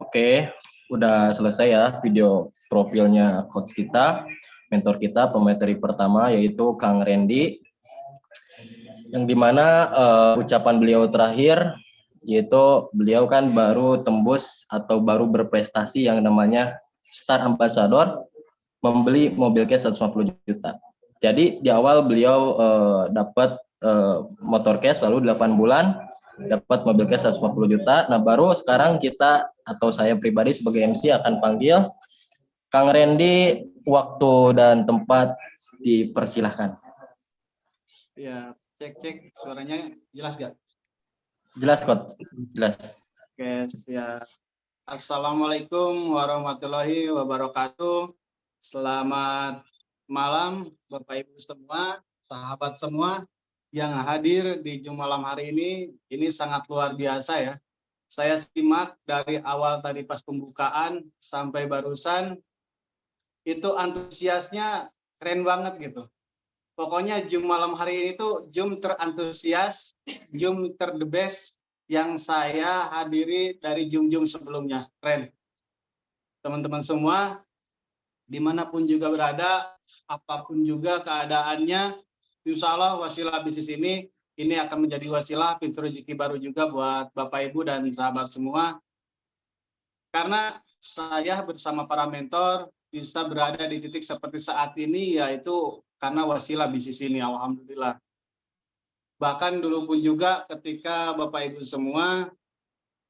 Oke, udah selesai ya video profilnya coach kita, mentor kita, pemateri pertama yaitu Kang Randy, yang dimana ucapan beliau terakhir yaitu beliau kan baru tembus atau baru berprestasi yang namanya Star Ambassador, membeli mobil cash 150 juta. Jadi di awal beliau dapat motor cash lalu 8 bulan dapat mobil cash 150 juta. Nah, baru sekarang kita atau saya pribadi sebagai MC akan panggil Kang Randy, waktu dan tempat dipersilahkan. Ya, cek suaranya jelas gak? Jelas kok, jelas. Oke, ya. Assalamualaikum warahmatullahi wabarakatuh. Selamat malam Bapak Ibu semua, sahabat semua yang hadir di Jum malam hari ini. Ini sangat luar biasa ya. Saya simak dari awal tadi pas pembukaan sampai barusan, itu antusiasnya keren banget gitu. Pokoknya Jum malam hari ini tuh Jum terantusias, Jum the best yang saya hadiri dari Jum-Jum sebelumnya. Keren. Teman-teman semua, dimanapun juga berada, apapun juga keadaannya, insya Allah wasilah bisnis ini akan menjadi wasilah pintu rezeki baru juga buat Bapak Ibu dan sahabat semua. Karena saya bersama para mentor bisa berada di titik seperti saat ini, yaitu karena wasilah bisnis ini, alhamdulillah. Bahkan dulu pun juga ketika Bapak Ibu semua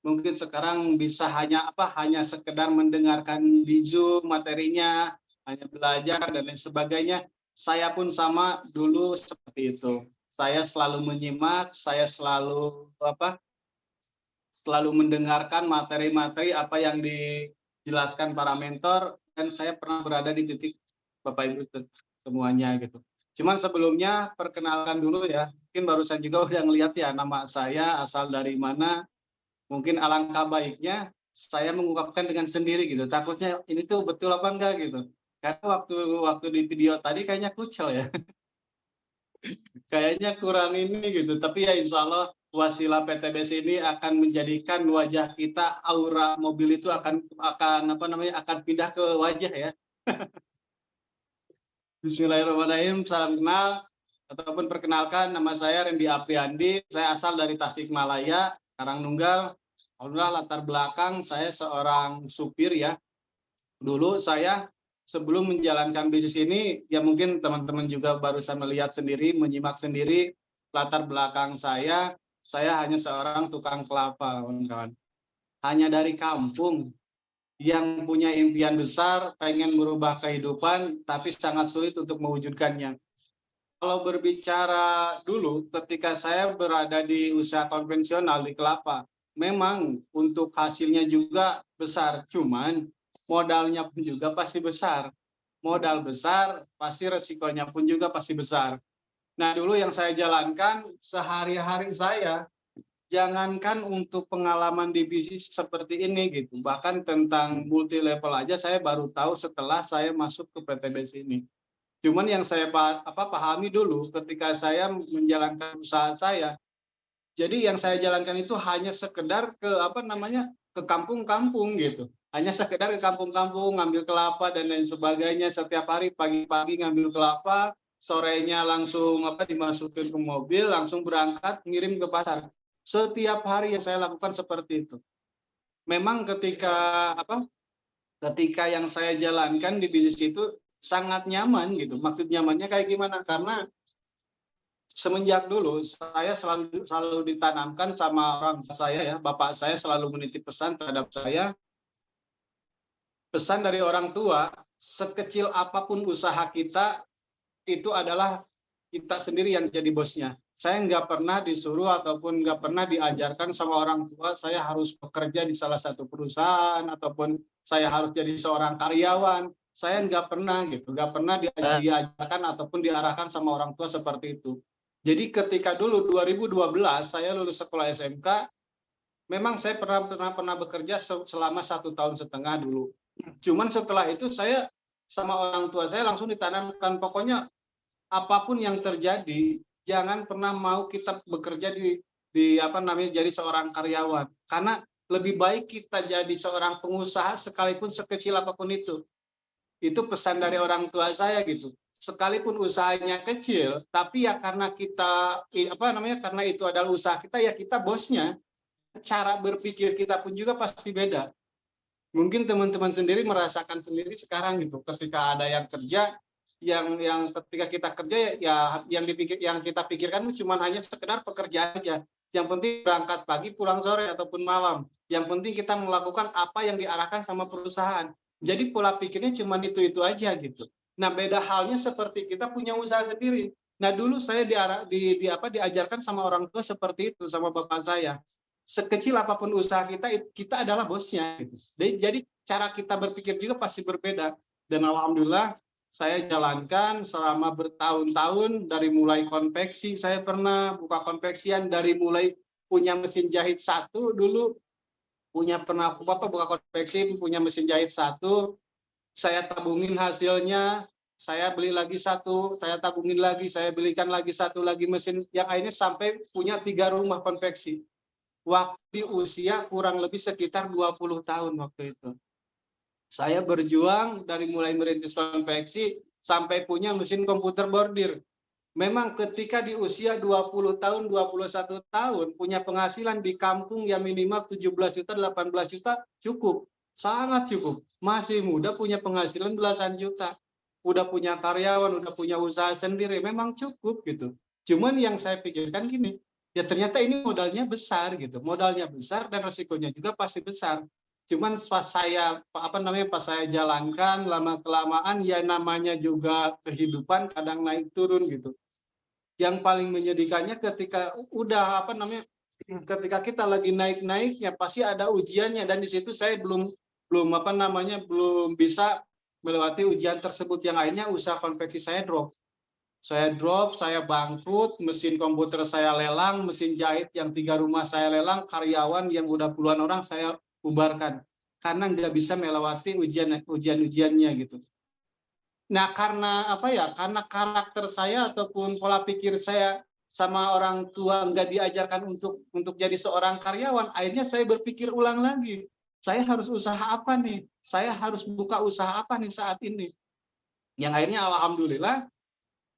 mungkin sekarang bisa hanya sekedar mendengarkan di Zoom materinya, hanya belajar dan lain sebagainya. Saya pun sama dulu seperti itu. Saya selalu menyimak, saya selalu mendengarkan materi-materi apa yang dijelaskan para mentor, dan saya pernah berada di titik Bapak Ibu semuanya gitu. Cuman sebelumnya perkenalkan dulu ya, mungkin barusan juga udah ngeliat ya nama saya asal dari mana. Mungkin alangkah baiknya saya mengungkapkan dengan sendiri gitu. Takutnya ini tuh betul apa enggak gitu. Karena waktu di video tadi kayaknya kucel ya. Kayaknya kurang ini gitu. Tapi ya insya Allah wasilah PTBS ini akan menjadikan wajah kita, aura mobil itu akan pindah ke wajah ya. Bismillahirrahmanirrahim. Salam kenal ataupun perkenalkan, nama saya Randy Apriandi. Saya asal dari Tasikmalaya, Karangnunggal. Alhamdulillah latar belakang saya seorang supir ya. Dulu saya sebelum menjalankan bisnis ini, ya mungkin teman-teman juga barusan melihat sendiri, menyimak sendiri latar belakang saya hanya seorang tukang kelapa, kawan-kawan. Hanya dari kampung yang punya impian besar, pengen merubah kehidupan, tapi sangat sulit untuk mewujudkannya. Kalau berbicara dulu, ketika saya berada di usaha konvensional di kelapa, memang untuk hasilnya juga besar, cuman modalnya pun juga pasti besar. Modal besar, pasti resikonya pun juga pasti besar. Nah, dulu yang saya jalankan sehari-hari saya, jangankan untuk pengalaman di bisnis seperti ini gitu, bahkan tentang multi level aja saya baru tahu setelah saya masuk ke PTBS ini. Cuman yang saya pahami dulu ketika saya menjalankan usaha saya, jadi yang saya jalankan itu hanya sekedar ke kampung-kampung gitu. Hanya sekedar ke kampung-kampung ngambil kelapa dan lain sebagainya, setiap hari pagi-pagi ngambil kelapa, sorenya langsung dimasukin ke mobil, langsung berangkat ngirim ke pasar. Setiap hari yang saya lakukan seperti itu. Memang ketika yang saya jalankan di bisnis itu sangat nyaman gitu. Maksud nyamannya kayak gimana? Karena semenjak dulu saya selalu ditanamkan sama orang saya ya, bapak saya selalu menitip pesan terhadap saya. Pesan dari orang tua, sekecil apapun usaha kita, itu adalah kita sendiri yang jadi bosnya. Saya nggak pernah disuruh ataupun nggak pernah diajarkan sama orang tua saya harus bekerja di salah satu perusahaan ataupun saya harus jadi seorang karyawan. Saya nggak pernah gitu, nggak pernah diajarkan ataupun diarahkan sama orang tua seperti itu. Jadi ketika dulu 2012 saya lulus sekolah SMK, memang saya pernah bekerja selama 1,5 tahun dulu. Cuman setelah itu saya sama orang tua saya langsung ditanamkan, pokoknya apapun yang terjadi, jangan pernah mau kita bekerja di jadi seorang karyawan. Karena lebih baik kita jadi seorang pengusaha sekalipun sekecil apapun itu. Itu pesan dari orang tua saya gitu. Sekalipun usahanya kecil, tapi ya karena kita karena itu adalah usaha kita, ya kita bosnya. Cara berpikir kita pun juga pasti beda. Mungkin teman-teman sendiri merasakan sendiri sekarang gitu, ketika ada yang kerja, yang ketika kita kerja ya yang kita pikirkan itu cuma hanya sekedar pekerjaan aja. Yang penting berangkat pagi pulang sore ataupun malam. Yang penting kita melakukan apa yang diarahkan sama perusahaan. Jadi pola pikirnya cuma itu aja gitu. Nah, beda halnya seperti kita punya usaha sendiri. Nah, dulu saya diajarkan sama orang tua seperti itu, sama bapak saya. Sekecil apapun usaha kita, kita adalah bosnya. Gitu. Jadi cara kita berpikir juga pasti berbeda. Dan alhamdulillah saya jalankan selama bertahun-tahun, dari mulai konveksi, saya pernah buka konveksian, dari mulai punya mesin jahit satu dulu, pernah buka konveksi, punya mesin jahit satu, saya tabungin hasilnya, saya beli lagi satu, saya tabungin lagi, saya belikan lagi satu lagi mesin, yang akhirnya sampai punya 3 rumah konveksi. Waktu di usia kurang lebih sekitar 20 tahun waktu itu. Saya berjuang dari mulai merintis konveksi sampai punya mesin komputer bordir. Memang ketika di usia 20 tahun, 21 tahun, punya penghasilan di kampung yang minimal 17 juta, 18 juta, cukup. Sangat cukup. Masih muda punya penghasilan belasan juta. Udah punya karyawan, udah punya usaha sendiri, memang cukup gitu. Cuman yang saya pikirkan gini, ya ternyata ini modalnya besar gitu. Modalnya besar dan resikonya juga pasti besar. Cuman pas saya jalankan lama-kelamaan, ya namanya juga kehidupan kadang naik turun gitu. Yang paling menyedihkannya ketika ketika kita lagi naik-naiknya pasti ada ujiannya, dan di situ saya belum bisa melewati ujian tersebut, yang akhirnya usaha konveksi saya drop. Saya bangkrut, mesin komputer saya lelang, mesin jahit yang 3 rumah saya lelang, karyawan yang udah puluhan orang saya bubarkan karena nggak bisa melewati ujian-ujiannya gitu. Nah, karena karena karakter saya ataupun pola pikir saya sama orang tua nggak diajarkan untuk jadi seorang karyawan, akhirnya saya berpikir ulang lagi. Saya harus usaha apa nih? Saya harus buka usaha apa nih saat ini? Yang akhirnya alhamdulillah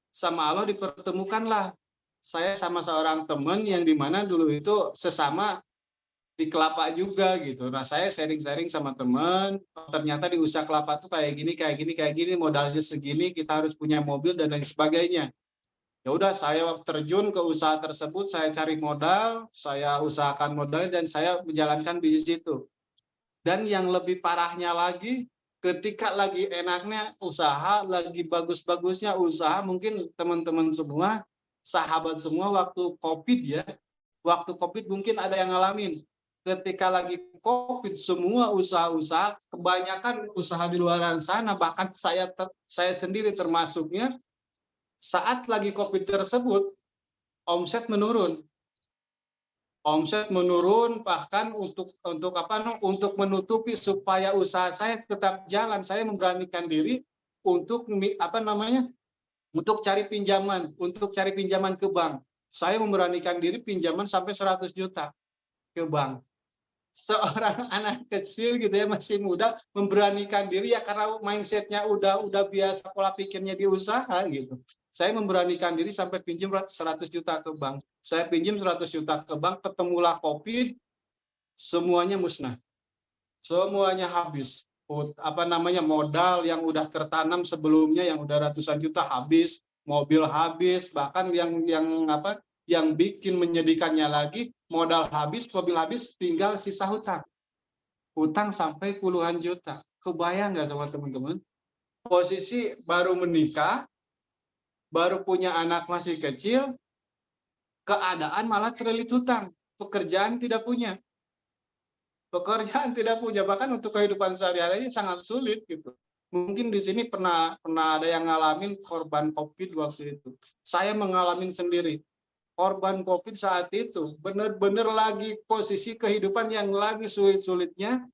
sama Allah dipertemukanlah saya sama seorang teman yang dimana dulu itu sesama di kelapa juga gitu. Nah, saya sharing-sharing sama teman, ternyata di usaha kelapa tuh kayak gini, modalnya segini, kita harus punya mobil dan lain sebagainya. Ya udah, saya terjun ke usaha tersebut, saya cari modal, saya usahakan modal dan saya menjalankan bisnis itu. Dan yang lebih parahnya lagi, ketika lagi enaknya usaha, lagi bagus-bagusnya usaha, mungkin teman-teman semua, sahabat semua waktu COVID mungkin ada yang ngalamin. Ketika lagi COVID, semua usaha-usaha, kebanyakan usaha di luar sana, bahkan saya sendiri termasuknya, saat lagi COVID tersebut, omset menurun. Bahkan untuk menutupi supaya usaha saya tetap jalan, saya memberanikan diri untuk cari pinjaman ke bank. Saya memberanikan diri pinjaman sampai 100 juta ke bank. Seorang anak kecil gitu ya, masih muda, memberanikan diri ya karena mindsetnya udah biasa, pola pikirnya di usaha gitu. Saya memberanikan diri sampai pinjam 100 juta ke bank. Saya pinjam 100 juta ke bank, ketemulah COVID, semuanya musnah. Semuanya habis. Modal yang udah tertanam sebelumnya yang udah ratusan juta habis, mobil habis, bahkan yang bikin menyedihkannya lagi, modal habis, mobil habis, tinggal sisa hutang. Hutang sampai puluhan juta. Kebayang nggak sama teman-teman? Posisi baru menikah, baru punya anak masih kecil, keadaan malah terlilit hutang. Pekerjaan tidak punya. Bahkan untuk kehidupan sehari-hari sangat sulit gitu. Mungkin di sini pernah ada yang ngalamin korban COVID waktu itu. Saya mengalami sendiri. Korban COVID saat itu benar-benar lagi posisi kehidupan yang lagi sulit-sulitnya,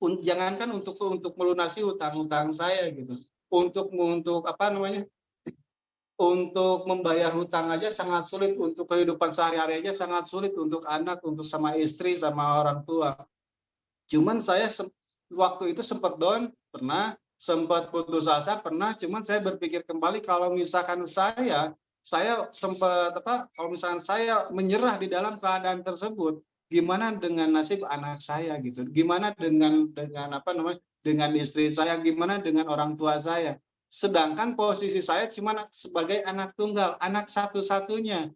jangankan untuk melunasi hutang-hutang saya gitu, untuk untuk membayar hutang aja sangat sulit, untuk kehidupan sehari-hari aja sangat sulit, untuk anak, untuk sama istri, sama orang tua. Cuman saya waktu itu sempat down, pernah, sempat putus asa, pernah, cuman saya berpikir kembali kalau misalkan saya sempat kalau misalkan saya menyerah di dalam keadaan tersebut, gimana dengan nasib anak saya gitu? Gimana dengan apa namanya, dengan istri saya, gimana dengan orang tua saya? Sedangkan posisi saya cuma sebagai anak tunggal, anak satu-satunya.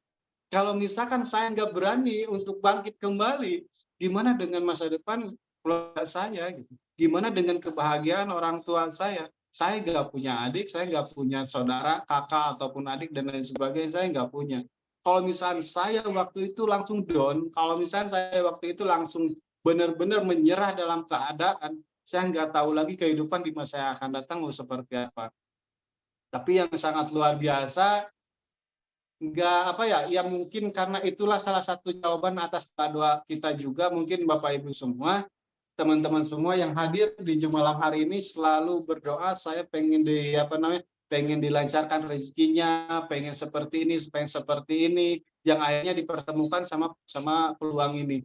Kalau misalkan saya nggak berani untuk bangkit kembali, gimana dengan masa depan keluarga saya gitu? Gimana dengan kebahagiaan orang tua saya? Saya nggak punya adik, saya nggak punya saudara, kakak ataupun adik dan lain sebagainya, saya nggak punya. Kalau misalnya saya waktu itu langsung down, kalau misalnya saya waktu itu langsung benar-benar menyerah dalam keadaan, saya nggak tahu lagi kehidupan di masa yang akan datang mau seperti apa. Tapi yang sangat luar biasa, nggak apa ya, ya mungkin karena itulah salah satu jawaban atas doa kita juga, mungkin Bapak Ibu semua, teman-teman semua yang hadir di malam hari ini selalu berdoa, saya pengen pengen dilancarkan rezekinya, pengen seperti ini, pengen seperti ini, yang akhirnya dipertemukan sama peluang ini.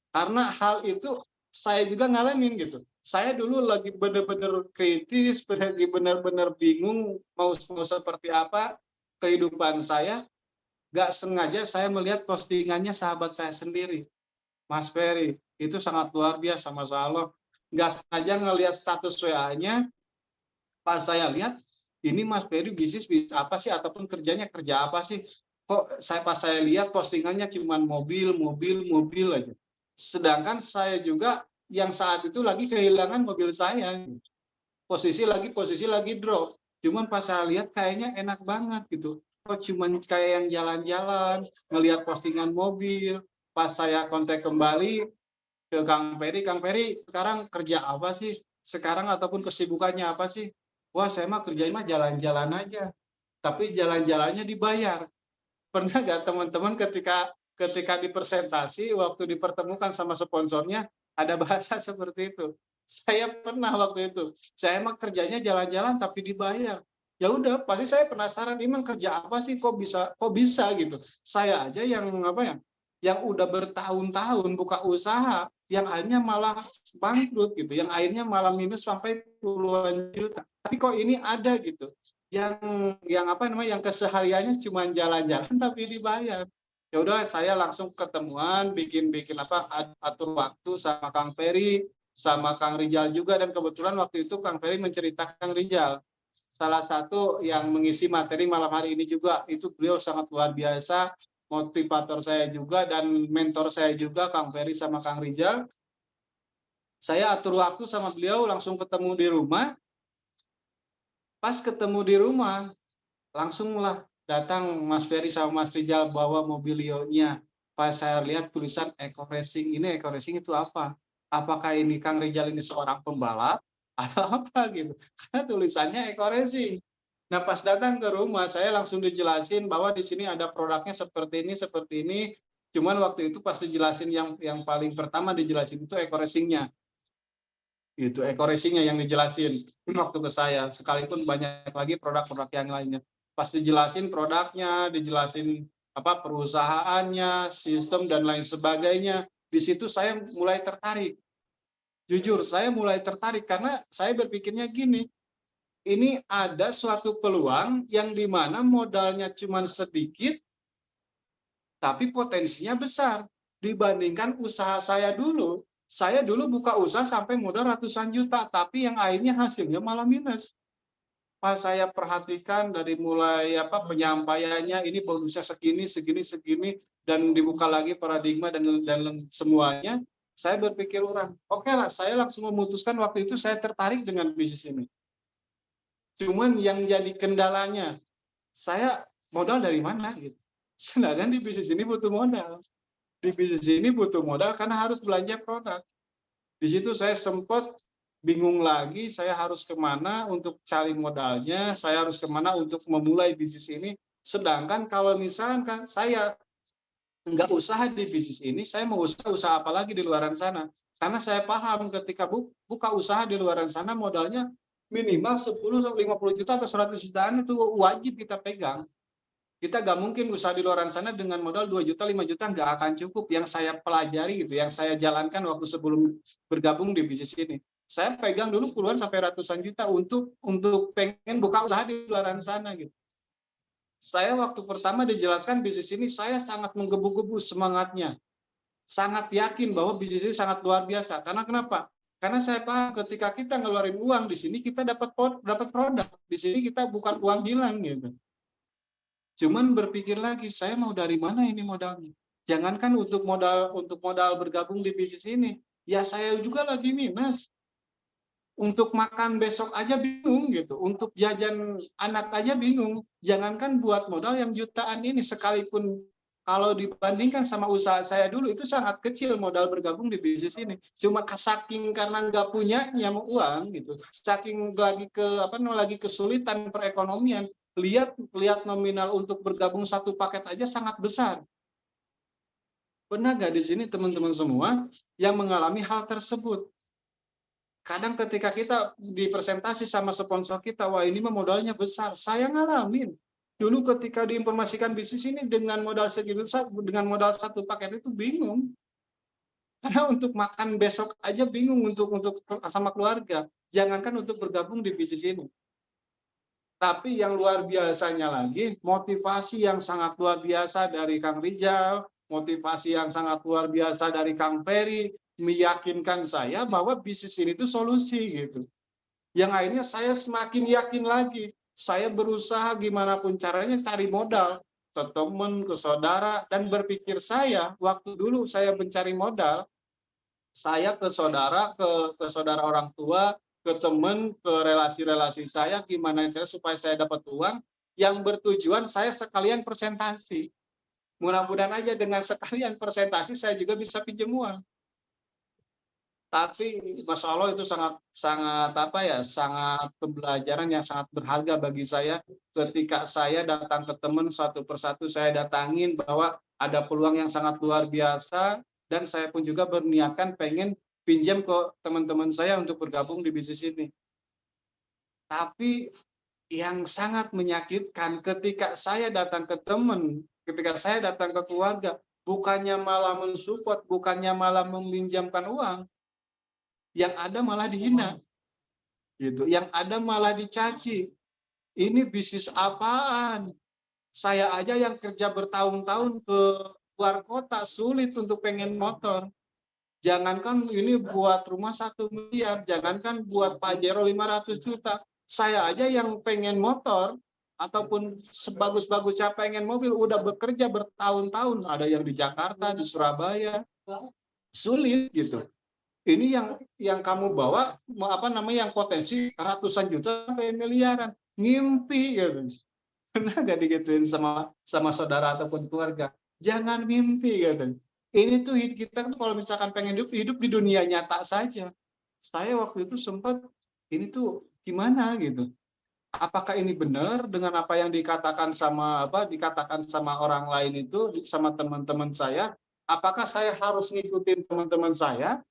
Karena hal itu saya juga ngalamin gitu. Saya dulu lagi benar-benar kritis, lagi benar-benar bingung mau seperti apa kehidupan saya. Nggak sengaja saya melihat postingannya sahabat saya sendiri, Mas Ferry. Itu sangat luar biasa, Masya Allah. Nggak sengaja ngelihat status WA-nya, pas saya lihat, ini Mas Ferry bisnis apa sih, ataupun kerjanya kerja apa sih? Kok pas saya lihat postingannya cuma mobil, mobil, mobil aja. Sedangkan saya juga yang saat itu lagi kehilangan mobil saya. Posisi lagi drop. Cuman pas saya lihat kayaknya enak banget gitu. Kok cuman kayak yang jalan-jalan, ngelihat postingan mobil. Pas saya kontak kembali ke Kang Ferry sekarang kerja apa sih? Sekarang ataupun kesibukannya apa sih? Wah, saya mah kerjanya mah jalan-jalan aja. Tapi jalan-jalannya dibayar. Pernah nggak teman-teman ketika ketika dipresentasi, waktu dipertemukan sama sponsornya, ada bahasa seperti itu. Saya pernah waktu itu. Saya emang kerjanya jalan-jalan tapi dibayar. Ya udah, pasti saya penasaran, emang kerja apa sih kok bisa gitu. Saya aja yang apa ya, yang udah bertahun-tahun buka usaha, yang akhirnya malah bangkrut gitu, yang akhirnya malah minus sampai puluhan juta. Tapi kok ini ada gitu, yang apa namanya, yang kesehariannya cuma jalan-jalan tapi dibayar. Ya udah, saya langsung ketemuan, bikin apa, atur waktu sama Kang Ferry, sama Kang Rijal juga, dan kebetulan waktu itu Kang Ferry menceritakan Kang Rijal, salah satu yang mengisi materi malam hari ini juga, itu beliau sangat luar biasa, motivator saya juga dan mentor saya juga, Kang Ferry sama Kang Rijal. Saya atur waktu sama beliau, langsung ketemu di rumah. Pas ketemu di rumah, langsunglah datang Mas Ferry sama Mas Rijal bawa mobilionya. Pas saya lihat tulisan Eco Racing, ini Eco Racing itu apa? Apakah ini Kang Rijal ini seorang pembalap atau apa gitu? Karena tulisannya Eco Racing. Nah, pas datang ke rumah, saya langsung dijelasin bahwa di sini ada produknya seperti ini. Cuman waktu itu pas dijelasin, yang paling pertama dijelasin itu Eco Racing-nya. Itu Eco Racing-nya yang dijelasin waktu ke saya, sekalipun banyak lagi produk-produk yang lainnya. Pas dijelasin produknya, dijelasin apa perusahaannya, sistem dan lain sebagainya, di situ saya mulai tertarik. Jujur, saya mulai tertarik karena saya berpikirnya gini, ini ada suatu peluang yang dimana modalnya cuma sedikit, tapi potensinya besar dibandingkan usaha saya dulu. Saya dulu buka usaha sampai modal ratusan juta, tapi yang akhirnya hasilnya malah minus. Pas saya perhatikan dari mulai apa penyampaiannya, ini bonusnya segini, dan dibuka lagi paradigma dan semuanya, saya berpikir oke lah, saya langsung memutuskan waktu itu saya tertarik dengan bisnis ini. Cuman yang jadi kendalanya, saya modal dari mana gitu. Sedangkan di bisnis ini butuh modal. Di bisnis ini butuh modal karena harus belanja produk. Di situ saya sempat bingung lagi, saya harus kemana untuk cari modalnya, saya harus kemana untuk memulai bisnis ini. Sedangkan kalau misalkan saya nggak usaha di bisnis ini, saya mau usaha apa lagi di luar sana? Karena saya paham ketika buka usaha di luar sana, modalnya minimal 10-50 juta atau 100 jutaan itu wajib kita pegang. Kita nggak mungkin usaha di luar sana dengan modal 2 juta, 5 juta nggak akan cukup. Yang saya pelajari gitu, yang saya jalankan waktu sebelum bergabung di bisnis ini. Saya pegang dulu puluhan sampai ratusan juta untuk pengen buka usaha di luar sana gitu. Saya waktu pertama dijelaskan bisnis ini, saya sangat menggebu-gebu semangatnya. Sangat yakin bahwa bisnis ini sangat luar biasa. Karena kenapa? Karena saya paham ketika kita ngeluarin uang di sini kita dapat produk. Di sini kita bukan uang hilang gitu. Cuman berpikir lagi, saya mau dari mana ini modalnya? Jangankan untuk modal bergabung di bisnis ini, ya saya juga lagi minus. Untuk makan besok aja bingung gitu, untuk jajan anak aja bingung. Jangankan buat modal yang jutaan ini, sekalipun kalau dibandingkan sama usaha saya dulu itu sangat kecil modal bergabung di bisnis ini. Cuma saking karena nggak punyanya uang gitu, saking lagi kesulitan perekonomian, lihat nominal untuk bergabung satu paket aja sangat besar. Pernah nggak di sini teman-teman semua yang mengalami hal tersebut? Kadang ketika kita dipresentasi sama sponsor kita, wah ini mah modalnya besar. Saya ngalamin. Dulu ketika diinformasikan bisnis ini dengan modal segitu, dengan modal satu paket itu bingung. Karena untuk makan besok aja bingung untuk sama keluarga. Jangankan untuk bergabung di bisnis ini. Tapi yang luar biasanya lagi, motivasi yang sangat luar biasa dari Kang Rijal, motivasi yang sangat luar biasa dari Kang Ferry, meyakinkan saya bahwa bisnis ini tuh solusi gitu. Yang akhirnya saya semakin yakin lagi. Saya berusaha gimana pun caranya cari modal ke teman, ke saudara, dan berpikir saya waktu dulu saya mencari modal, saya ke saudara orang tua, ke teman, ke relasi-relasi saya, gimana cara supaya saya dapat uang yang bertujuan saya sekalian presentasi. Mudah-mudahan aja dengan sekalian presentasi saya juga bisa pinjam uang. Tapi Masya Allah itu sangat pembelajaran yang sangat berharga bagi saya ketika saya datang ke teman satu persatu saya datangin bahwa ada peluang yang sangat luar biasa dan saya pun juga berniatkan pengen pinjam ke teman-teman saya untuk bergabung di bisnis ini. Tapi yang sangat menyakitkan ketika saya datang ke teman, ketika saya datang ke keluarga, bukannya malah mensupport, bukannya malah meminjamkan uang, yang ada malah dihina gitu, yang ada malah dicaci. Ini bisnis apaan? Saya aja yang kerja bertahun-tahun ke luar kota sulit untuk pengen motor, jangankan ini buat rumah 1 miliar, jangankan buat Pajero 500 juta, saya aja yang pengen motor ataupun sebagus-bagusnya pengen mobil udah bekerja bertahun-tahun, ada yang di Jakarta, di Surabaya, sulit gitu. Ini yang kamu bawa yang potensi ratusan juta sampai miliaran, ngimpi gitu. Pernah nggak digituin sama saudara ataupun keluarga? Jangan mimpi gitu. Ini tuh kita tuh kalau misalkan pengen hidup di dunia nyata saja. Saya waktu itu sempat ini tuh gimana gitu. Apakah ini benar dengan apa yang dikatakan sama orang lain itu, sama teman-teman saya? Apakah saya harus ngikutin teman-teman saya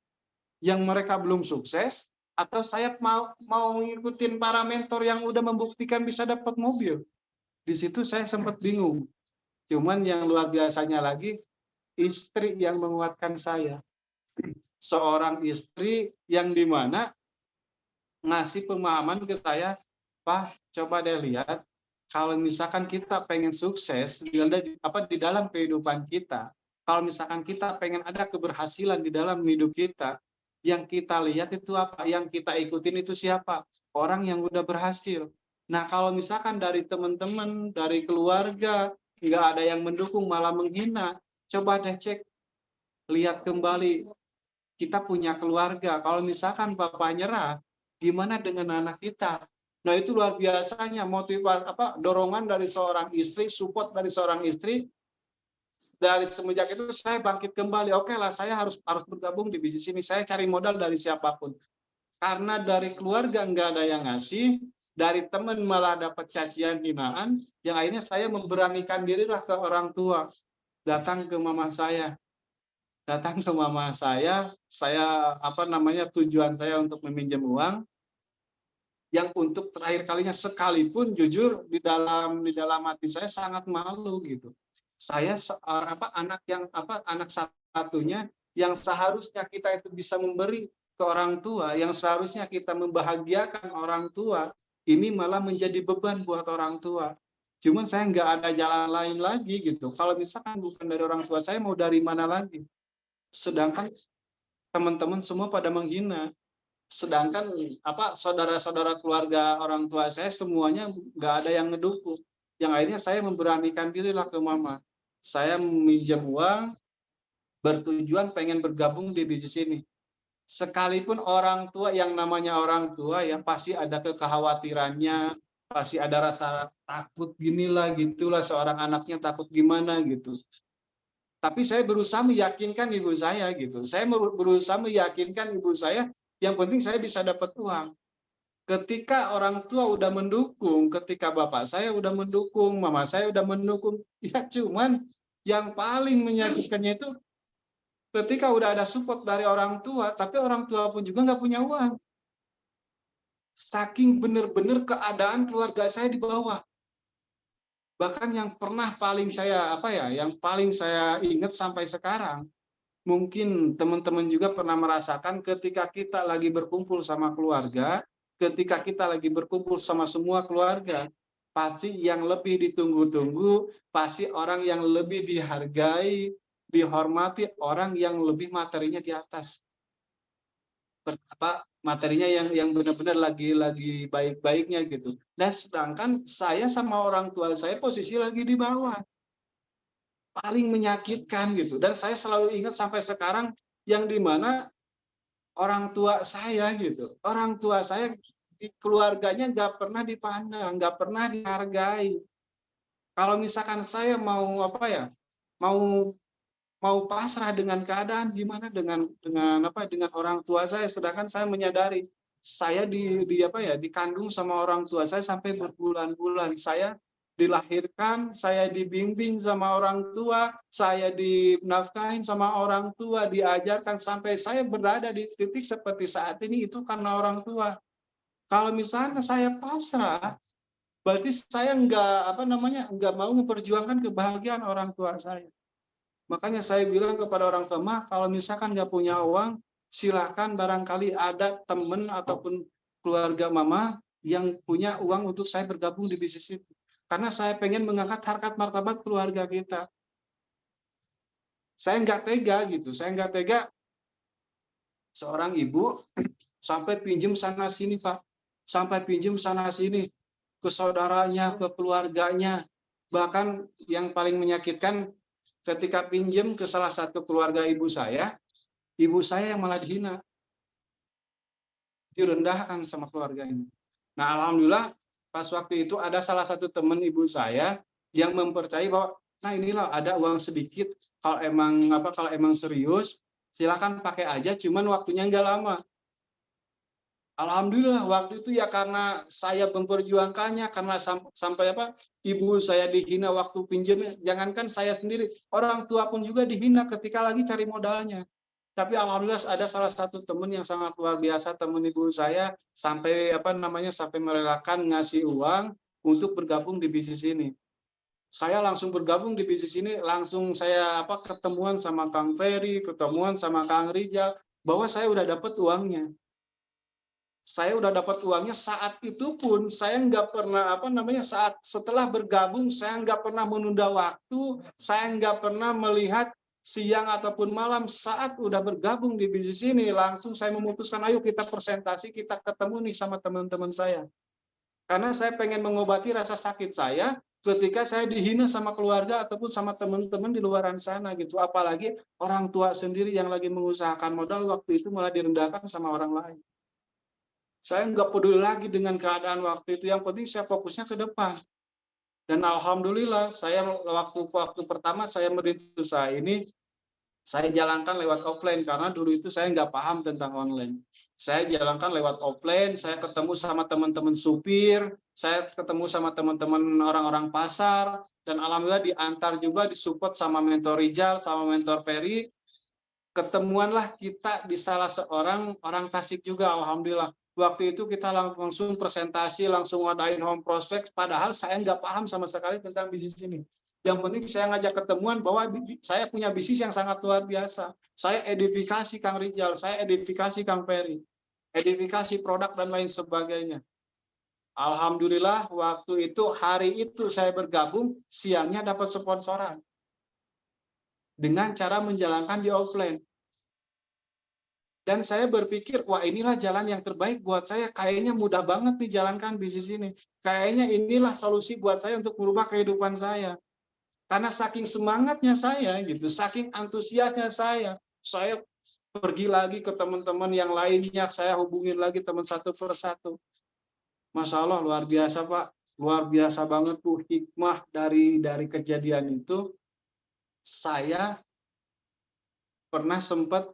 yang mereka belum sukses, atau saya mau ngikutin para mentor yang udah membuktikan bisa dapat mobil? Di situ saya sempat bingung. Cuman yang luar biasanya lagi, istri yang menguatkan saya. Seorang istri yang dimana ngasih pemahaman ke saya, Pak, coba deh lihat, kalau misalkan kita pengen sukses di dalam kehidupan kita, kalau misalkan kita pengen ada keberhasilan di dalam hidup kita, yang kita lihat itu apa? Yang kita ikutin itu siapa? Orang yang udah berhasil. Nah, kalau misalkan dari teman-teman, dari keluarga, nggak ada yang mendukung, malah menghina, coba deh cek, lihat kembali, kita punya keluarga. Kalau misalkan bapak nyerah, gimana dengan anak kita? Nah, itu luar biasanya motivasi dorongan dari seorang istri, support dari seorang istri. Dari semenjak itu saya bangkit kembali. Oke lah, saya harus bergabung di bisnis ini. Saya cari modal dari siapapun. Karena dari keluarga nggak ada yang ngasih, dari teman malah dapat cacian hinaan, yang akhirnya saya memberanikan dirilah ke orang tua. Datang ke mama saya. Tujuan saya untuk meminjam uang. yang untuk terakhir kalinya, sekalipun jujur di dalam hati saya sangat malu gitu. Saya anak satunya yang seharusnya kita itu bisa memberi ke orang tua, yang seharusnya kita membahagiakan orang tua, ini malah menjadi beban buat orang tua. Cuman saya nggak ada jalan lain lagi gitu. Kalau misalkan bukan dari orang tua saya, mau dari mana lagi? Sedangkan teman-teman semua pada menghina. Sedangkan saudara-saudara keluarga orang tua saya semuanya nggak ada yang ngedukung. Yang akhirnya saya memberanikan dirilah ke mama. Saya meminjam uang bertujuan pengen bergabung di bisnis ini. Sekalipun orang tua, yang namanya orang tua ya pasti ada kekhawatirannya, pasti ada rasa takut ginilah gitulah, seorang anaknya takut gimana gitu. Tapi saya berusaha meyakinkan ibu saya gitu. Saya berusaha meyakinkan ibu saya, yang penting saya bisa dapat uang. Ketika orang tua udah mendukung, ketika bapak saya udah mendukung, mama saya udah mendukung, ya cuman yang paling menyakitkannya itu ketika udah ada support dari orang tua, tapi orang tua pun juga nggak punya uang. Saking benar-benar keadaan keluarga saya di bawah. Bahkan yang pernah paling saya yang paling saya ingat sampai sekarang, mungkin teman-teman juga pernah merasakan ketika kita lagi berkumpul sama keluarga, ketika kita lagi berkumpul sama semua keluarga, pasti yang lebih ditunggu-tunggu, pasti orang yang lebih dihargai, dihormati, orang yang lebih materinya di atas. Materinya yang benar-benar lagi baik-baiknya gitu. Dan sedangkan saya sama orang tua saya posisi lagi di bawah. Paling menyakitkan gitu. Dan saya selalu ingat sampai sekarang, yang dimana orang tua saya gitu, orang tua saya di keluarganya nggak pernah dipandang, nggak pernah dihargai. Kalau misalkan saya mau mau pasrah dengan keadaan, gimana dengan orang tua saya, sedangkan saya menyadari saya dikandung sama orang tua saya sampai berbulan-bulan. Saya dilahirkan, saya dibimbing sama orang tua, saya dinafkahin sama orang tua, diajarkan sampai saya berada di titik seperti saat ini, itu karena orang tua. Kalau misalnya saya pasrah, berarti saya nggak mau memperjuangkan kebahagiaan orang tua saya. Makanya saya bilang kepada orang tua, kalau misalkan nggak punya uang, silakan, barangkali ada teman ataupun keluarga mama yang punya uang untuk saya bergabung di bisnis itu. Karena saya pengen mengangkat harkat martabat keluarga kita. Saya nggak tega gitu, saya nggak tega seorang ibu sampai pinjem sana sini, Pak. Sampai pinjem sana sini ke saudaranya, ke keluarganya. Bahkan yang paling menyakitkan, ketika pinjam ke salah satu keluarga ibu saya yang malah dihina, direndahkan sama keluarga ini. Nah, alhamdulillah pas waktu itu ada salah satu teman ibu saya yang mempercayai bahwa, nah inilah ada uang sedikit, kalau emang serius silakan pakai aja, cuman waktunya nggak lama. Alhamdulillah waktu itu ya karena saya memperjuangkannya, karena sampai ibu saya dihina waktu pinjamnya, jangankan saya sendiri, orang tua pun juga dihina ketika lagi cari modalnya. Tapi alhamdulillah ada salah satu teman yang sangat luar biasa, teman ibu saya, sampai sampai merelakan ngasih uang untuk bergabung di bisnis ini. Saya langsung bergabung di bisnis ini, langsung saya ketemuan sama Kang Ferry, ketemuan sama Kang Rijal, bahwa saya udah dapat uangnya. Saya udah dapat uangnya. Saat itu pun saya nggak pernah setelah bergabung saya nggak pernah menunda waktu, saya nggak pernah melihat siang ataupun malam. Saat udah bergabung di bisnis ini, langsung saya memutuskan, ayo kita presentasi, kita ketemu nih sama teman-teman saya, karena saya pengen mengobati rasa sakit saya ketika saya dihina sama keluarga ataupun sama teman-teman di luaran sana gitu. Apalagi orang tua sendiri yang lagi mengusahakan modal, waktu itu malah direndahkan sama orang lain. Saya nggak peduli lagi dengan keadaan waktu itu, yang penting saya fokusnya ke depan. Dan alhamdulillah saya waktu pertama saya merintis usaha ini, saya jalankan lewat offline, karena dulu itu saya nggak paham tentang online. Saya jalankan lewat offline, saya ketemu sama teman-teman supir, saya ketemu sama teman-teman orang-orang pasar, dan alhamdulillah diantar juga, disupport sama mentor Rijal, sama mentor Ferry. Ketemuanlah kita di salah seorang orang Tasik juga, alhamdulillah. Waktu itu kita langsung presentasi, langsung ngadain home prospect, padahal saya nggak paham sama sekali tentang bisnis ini. Yang penting saya ngajak ketemuan bahwa saya punya bisnis yang sangat luar biasa. Saya edifikasi Kang Rijal, saya edifikasi Kang Ferry, edifikasi produk dan lain sebagainya. Alhamdulillah waktu itu, hari itu saya bergabung, siangnya dapat sponsoran. Dengan cara menjalankan di offline. Dan saya berpikir, wah inilah jalan yang terbaik buat saya. Kayaknya mudah banget nih jalankan bisnis ini. Kayaknya inilah solusi buat saya untuk merubah kehidupan saya. Karena saking semangatnya saya, gitu, saking antusiasnya saya pergi lagi ke teman-teman yang lainnya, saya hubungin lagi teman satu persatu. Masya Allah, luar biasa Pak. Luar biasa banget tuh hikmah dari kejadian itu. Saya pernah sempat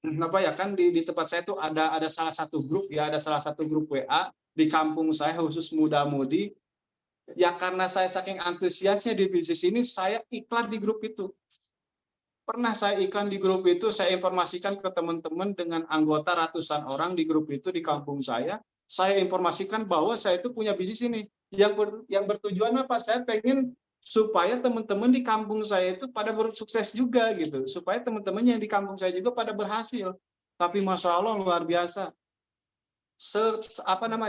apa ya, kan di tempat saya tuh ada salah satu grup ya, ada salah satu grup WA di kampung saya khusus muda-mudi. Ya karena saya saking antusiasnya di bisnis ini, saya iklan di grup itu. Pernah saya iklan di grup itu, saya informasikan ke teman-teman dengan anggota ratusan orang di grup itu di kampung saya. Saya informasikan bahwa saya itu punya bisnis ini. Yang bertujuan apa? Saya pengen supaya teman-teman di kampung saya itu pada bersukses juga gitu, supaya teman-teman yang di kampung saya juga pada berhasil. Tapi masya Allah luar biasa.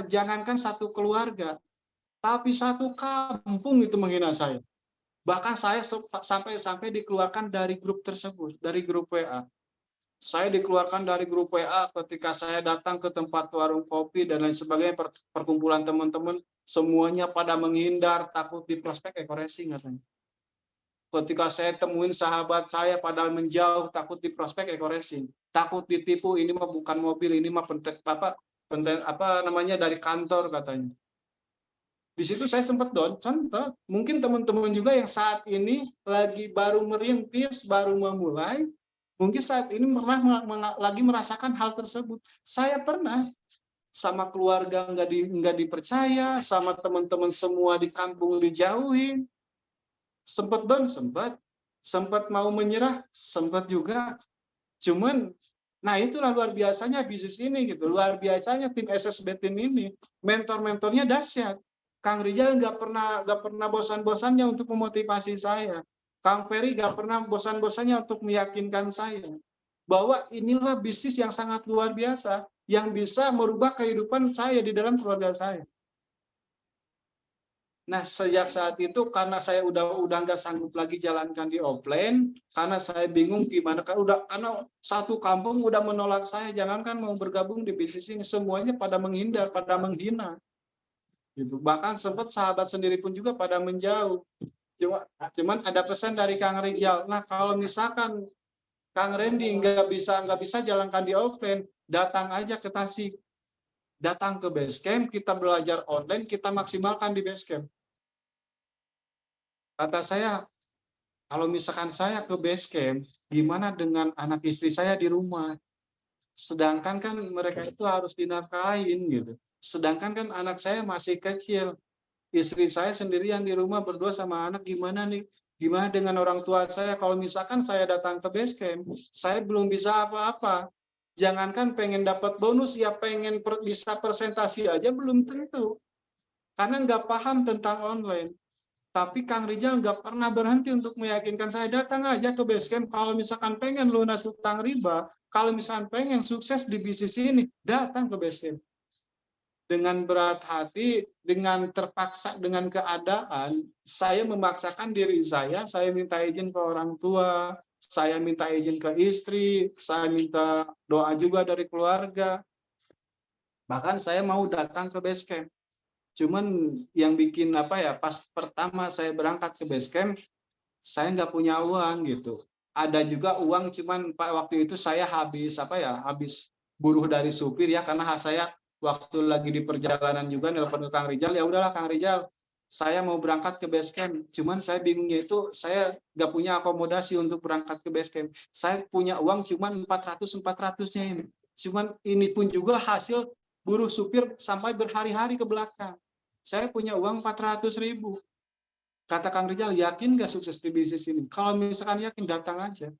Jangankan satu keluarga, tapi satu kampung itu menghina saya. Bahkan saya sampai dikeluarkan dari grup tersebut, dari grup WA. Saya dikeluarkan dari grup WA ketika saya datang ke tempat warung kopi dan lain sebagainya, perkumpulan teman-teman, semuanya pada menghindar, takut di prospek eco-racing katanya. Ketika saya temuin sahabat saya pada menjauh, takut di prospek eco-racing, takut ditipu, ini mah bukan mobil, ini mah dari kantor katanya. Di situ saya sempat down, contoh, mungkin teman-teman juga yang saat ini lagi baru merintis, baru memulai, mungkin saat ini lagi merasakan hal tersebut. Saya pernah sama keluarga nggak dipercaya, sama teman-teman semua di kampung dijauhin, sempat down, sempat mau menyerah, sempat juga. Cuman, nah itulah luar biasanya bisnis ini gitu, luar biasanya tim SSB tim ini, mentor-mentornya dahsyat. Kang Rijal nggak pernah bosan-bosannya untuk memotivasi saya. Kang Ferry nggak pernah bosan-bosannya untuk meyakinkan saya bahwa inilah bisnis yang sangat luar biasa yang bisa merubah kehidupan saya di dalam keluarga saya. Nah, sejak saat itu karena saya udah nggak sanggup lagi jalankan di offline, karena saya bingung gimana, karena satu kampung udah menolak saya, jangankan mau bergabung di bisnis ini, semuanya pada menghindar, pada menghina. Gitu. Bahkan sempat sahabat sendiri pun juga pada menjauh. Cuman ada pesan dari Kang Rijal. Nah, kalau misalkan Kang Randy nggak bisa jalankan di offline, datang aja ke Tasik, datang ke Basecamp, kita belajar online, kita maksimalkan di Basecamp. Kata saya, kalau misalkan saya ke Basecamp, gimana dengan anak istri saya di rumah? Sedangkan kan mereka itu harus dinafkahin gitu. Sedangkan kan anak saya masih kecil, istri saya sendirian di rumah berdua sama anak, gimana nih? Gimana dengan orang tua saya? Kalau misalkan saya datang ke Basecamp, saya belum bisa apa-apa. Jangankan pengen dapat bonus, ya pengen bisa presentasi aja belum tentu. Karena nggak paham tentang online. Tapi Kang Rijal nggak pernah berhenti untuk meyakinkan saya, datang aja ke Basecamp. Kalau misalkan pengen lunas hutang riba, kalau misalkan pengen sukses di bisnis ini, datang ke Basecamp. Dengan berat hati, dengan terpaksa, dengan keadaan, saya memaksakan diri saya minta izin ke orang tua, saya minta izin ke istri, saya minta doa juga dari keluarga. Bahkan saya mau datang ke Basecamp. Cuman yang bikin pas pertama saya berangkat ke Basecamp, saya nggak punya uang gitu. Ada juga uang, cuman waktu itu saya habis buruh dari supir ya, karena saya waktu lagi di perjalanan juga nelpon ke Kang Rijal, ya udahlah Kang Rijal, saya mau berangkat ke Basecamp. Cuman saya bingungnya itu saya nggak punya akomodasi untuk berangkat ke Basecamp. Saya punya uang cuman 400-400-nya ini. Cuman ini pun juga hasil buruh supir sampai berhari-hari ke belakang. Saya punya uang 400.000. Kata Kang Rijal, yakin nggak sukses di bisnis ini? Kalau misalkan yakin, datang aja.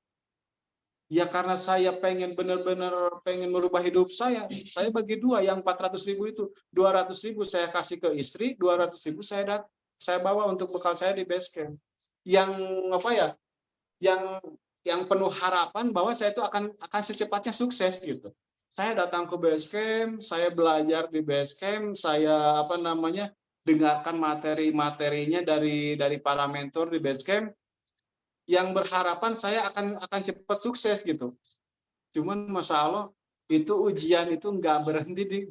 Ya karena saya pengen benar-benar pengen merubah hidup saya bagi dua, yang 400.000 itu 200.000 saya kasih ke istri, 200.000 saya bawa untuk bekal saya di base camp. Yang apa ya, yang penuh harapan bahwa saya itu akan secepatnya sukses gitu. Saya datang ke base camp, saya belajar di base camp, saya apa namanya dengarkan materi-materinya dari para mentor di base camp, yang berharapan saya akan cepat sukses gitu. Cuman masya Allah itu ujian itu nggak berhenti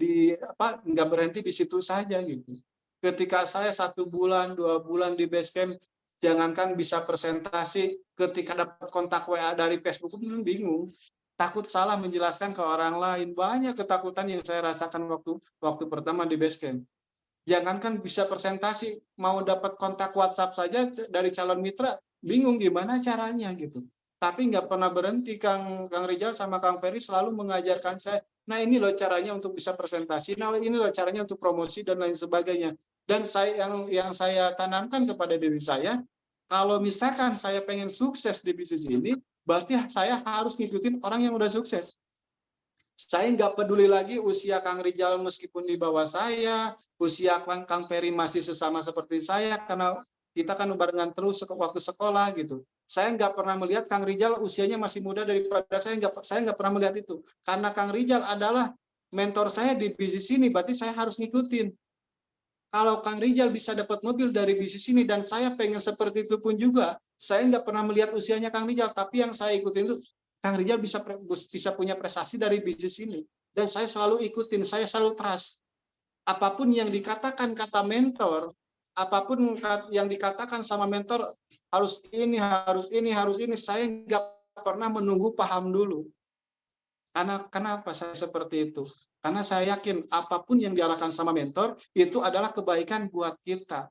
nggak berhenti di situ saja gitu. Ketika saya 1 bulan 2 bulan di base camp, jangankan bisa presentasi, ketika dapat kontak WA dari Facebook pun bingung, takut salah menjelaskan ke orang lain. Banyak ketakutan yang saya rasakan waktu pertama di base camp. Jangankan bisa presentasi, mau dapat kontak WhatsApp saja dari calon mitra, bingung gimana caranya gitu. Tapi nggak pernah berhenti Kang Rizal sama Kang Ferry selalu mengajarkan saya, nah ini loh caranya untuk bisa presentasi, nah ini loh caranya untuk promosi dan lain sebagainya. Dan yang saya tanamkan kepada diri saya, kalau misalkan saya pengen sukses di bisnis ini, berarti saya harus ngikutin orang yang udah sukses. Saya nggak peduli lagi usia Kang Rizal meskipun di bawah saya, usia Kang Ferry masih sesama seperti saya, karena kita kan barengan terus waktu sekolah gitu. Saya nggak pernah melihat Kang Rizal usianya masih muda daripada saya nggak pernah melihat itu. Karena Kang Rizal adalah mentor saya di bisnis ini, berarti saya harus ngikutin. Kalau Kang Rizal bisa dapat mobil dari bisnis ini dan saya pengen seperti itu pun juga, saya nggak pernah melihat usianya Kang Rizal, tapi yang saya ikutin itu Kang Rizal bisa punya prestasi dari bisnis ini, dan saya selalu ikutin, saya selalu trust. Apapun yang dikatakan kata mentor, apapun yang dikatakan sama mentor, harus ini, harus ini, harus ini, saya nggak pernah menunggu paham dulu. Karena kenapa saya seperti itu? Karena saya yakin apapun yang diarahkan sama mentor itu adalah kebaikan buat kita.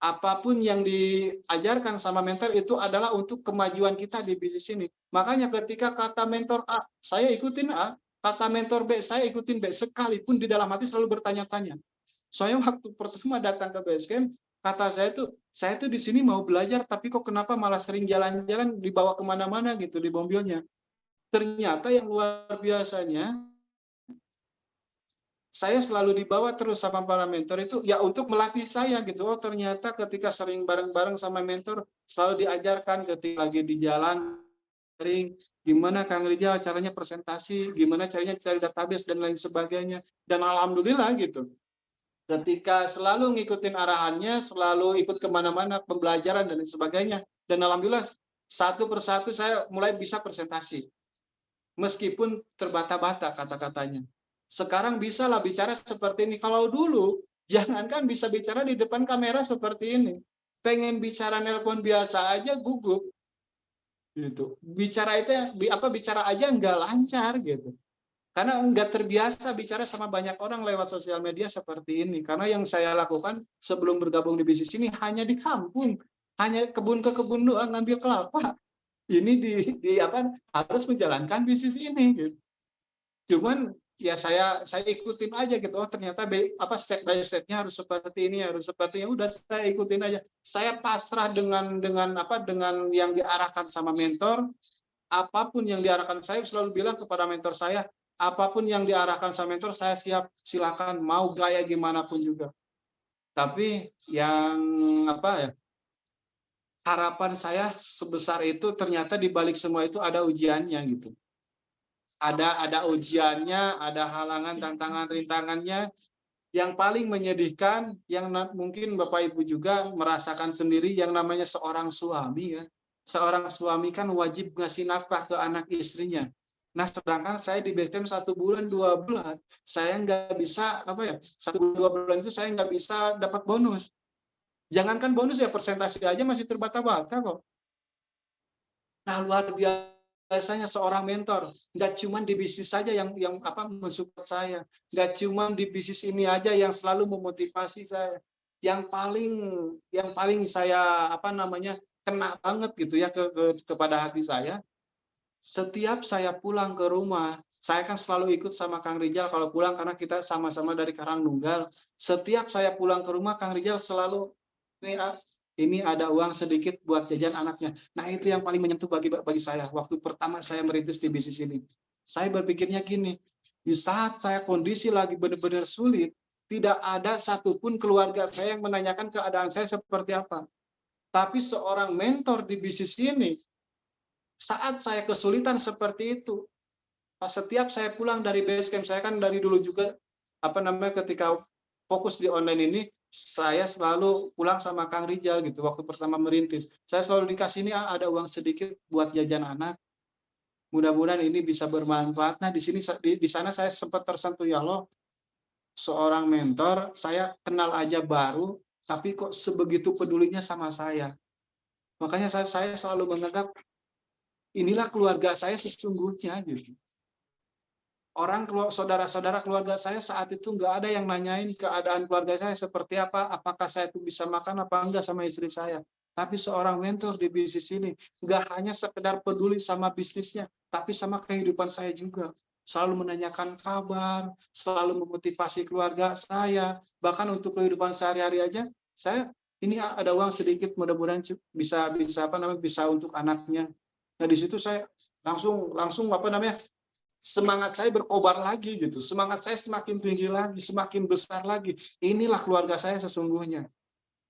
Apapun yang diajarkan sama mentor itu adalah untuk kemajuan kita di bisnis ini. Makanya ketika kata mentor A, saya ikutin A, kata mentor B, saya ikutin B, sekalipun di dalam hati selalu bertanya-tanya. Saya waktu pertama datang ke Basecamp, kata saya tuh di sini mau belajar, tapi kok kenapa malah sering jalan-jalan dibawa kemana-mana gitu di mobilnya. Ternyata yang luar biasanya, saya selalu dibawa terus sama para mentor itu ya untuk melatih saya gitu. Oh ternyata ketika sering bareng-bareng sama mentor selalu diajarkan ketika lagi di jalan sering gimana Kang Rizal caranya presentasi, gimana caranya cari database dan lain sebagainya. Dan alhamdulillah gitu. Ketika selalu ngikutin arahannya, selalu ikut kemana-mana pembelajaran dan lain sebagainya. Dan alhamdulillah satu persatu saya mulai bisa presentasi. Meskipun terbata-bata kata-katanya. Sekarang bisalah bicara seperti ini. Kalau dulu, jangankan bisa bicara di depan kamera seperti ini. Pengen bicara nelpon biasa aja gugup. Gitu. Bicara itu bicara aja nggak lancar gitu. Karena nggak terbiasa bicara sama banyak orang lewat sosial media seperti ini. Karena yang saya lakukan sebelum bergabung di bisnis ini hanya di kampung. Hanya kebun ke kebun doang ngambil kelapa. Ini harus menjalankan bisnis ini gitu. Cuman ya saya ikutin aja gitu. Oh ternyata step by stepnya harus seperti ini, harus seperti ini. Udah saya ikutin aja. Saya pasrah dengan yang diarahkan sama mentor. Apapun yang diarahkan, saya selalu bilang kepada mentor saya, apapun yang diarahkan sama mentor saya siap, silakan mau gaya gimana pun juga. Tapi yang harapan saya sebesar itu ternyata di balik semua itu ada ujiannya gitu. Ada ujiannya, ada halangan, tantangan, rintangannya. Yang paling menyedihkan, yang mungkin Bapak Ibu juga merasakan sendiri, yang namanya seorang suami ya. Seorang suami kan wajib ngasih nafkah ke anak istrinya. Nah, sedangkan saya di Basecamp 1 bulan 2 bulan, saya nggak bisa 1-2 bulan itu saya nggak bisa dapat bonus. Jangankan bonus ya presentasi aja masih terbata-bata kok. Nah, luar biasanya seorang mentor, nggak cuma di bisnis saja yang mensupport saya, nggak cuma di bisnis ini aja yang selalu memotivasi saya. Yang paling saya kena banget gitu ya kepada hati saya. Setiap saya pulang ke rumah, saya kan selalu ikut sama Kang Rizal kalau pulang karena kita sama-sama dari Karangnunggal. Setiap saya pulang ke rumah, Kang Rizal selalu ini ada uang sedikit buat jajan anaknya. Nah, itu yang paling menyentuh bagi saya. Waktu pertama saya merintis di bisnis ini, saya berpikirnya gini, di saat saya kondisi lagi benar-benar sulit, tidak ada satupun keluarga saya yang menanyakan keadaan saya seperti apa. Tapi seorang mentor di bisnis ini, saat saya kesulitan seperti itu, pas setiap saya pulang dari base camp, saya kan dari dulu juga ketika fokus di online ini, saya selalu pulang sama Kang Rijal gitu waktu pertama merintis. Saya selalu dikasih ini ada uang sedikit buat jajan anak. Mudah-mudahan ini bisa bermanfaat. Nah, di sana saya sempat tersentuh, ya Allah, seorang mentor, saya kenal aja baru, tapi kok sebegitu pedulinya sama saya. Makanya saya selalu menganggap inilah keluarga saya sesungguhnya gitu. Saudara-saudara keluarga saya saat itu nggak ada yang nanyain keadaan keluarga saya seperti apa, apakah saya itu bisa makan apa enggak sama istri saya. Tapi seorang mentor di bisnis ini nggak hanya sekedar peduli sama bisnisnya, tapi sama kehidupan saya juga. Selalu menanyakan kabar, selalu memotivasi keluarga saya, bahkan untuk kehidupan sehari-hari aja, saya ini ada uang sedikit, mudah-mudahan bisa untuk anaknya. Nah, di situ saya langsung semangat saya berkobar lagi gitu. Semangat saya semakin tinggi lagi, semakin besar lagi. Inilah keluarga saya sesungguhnya.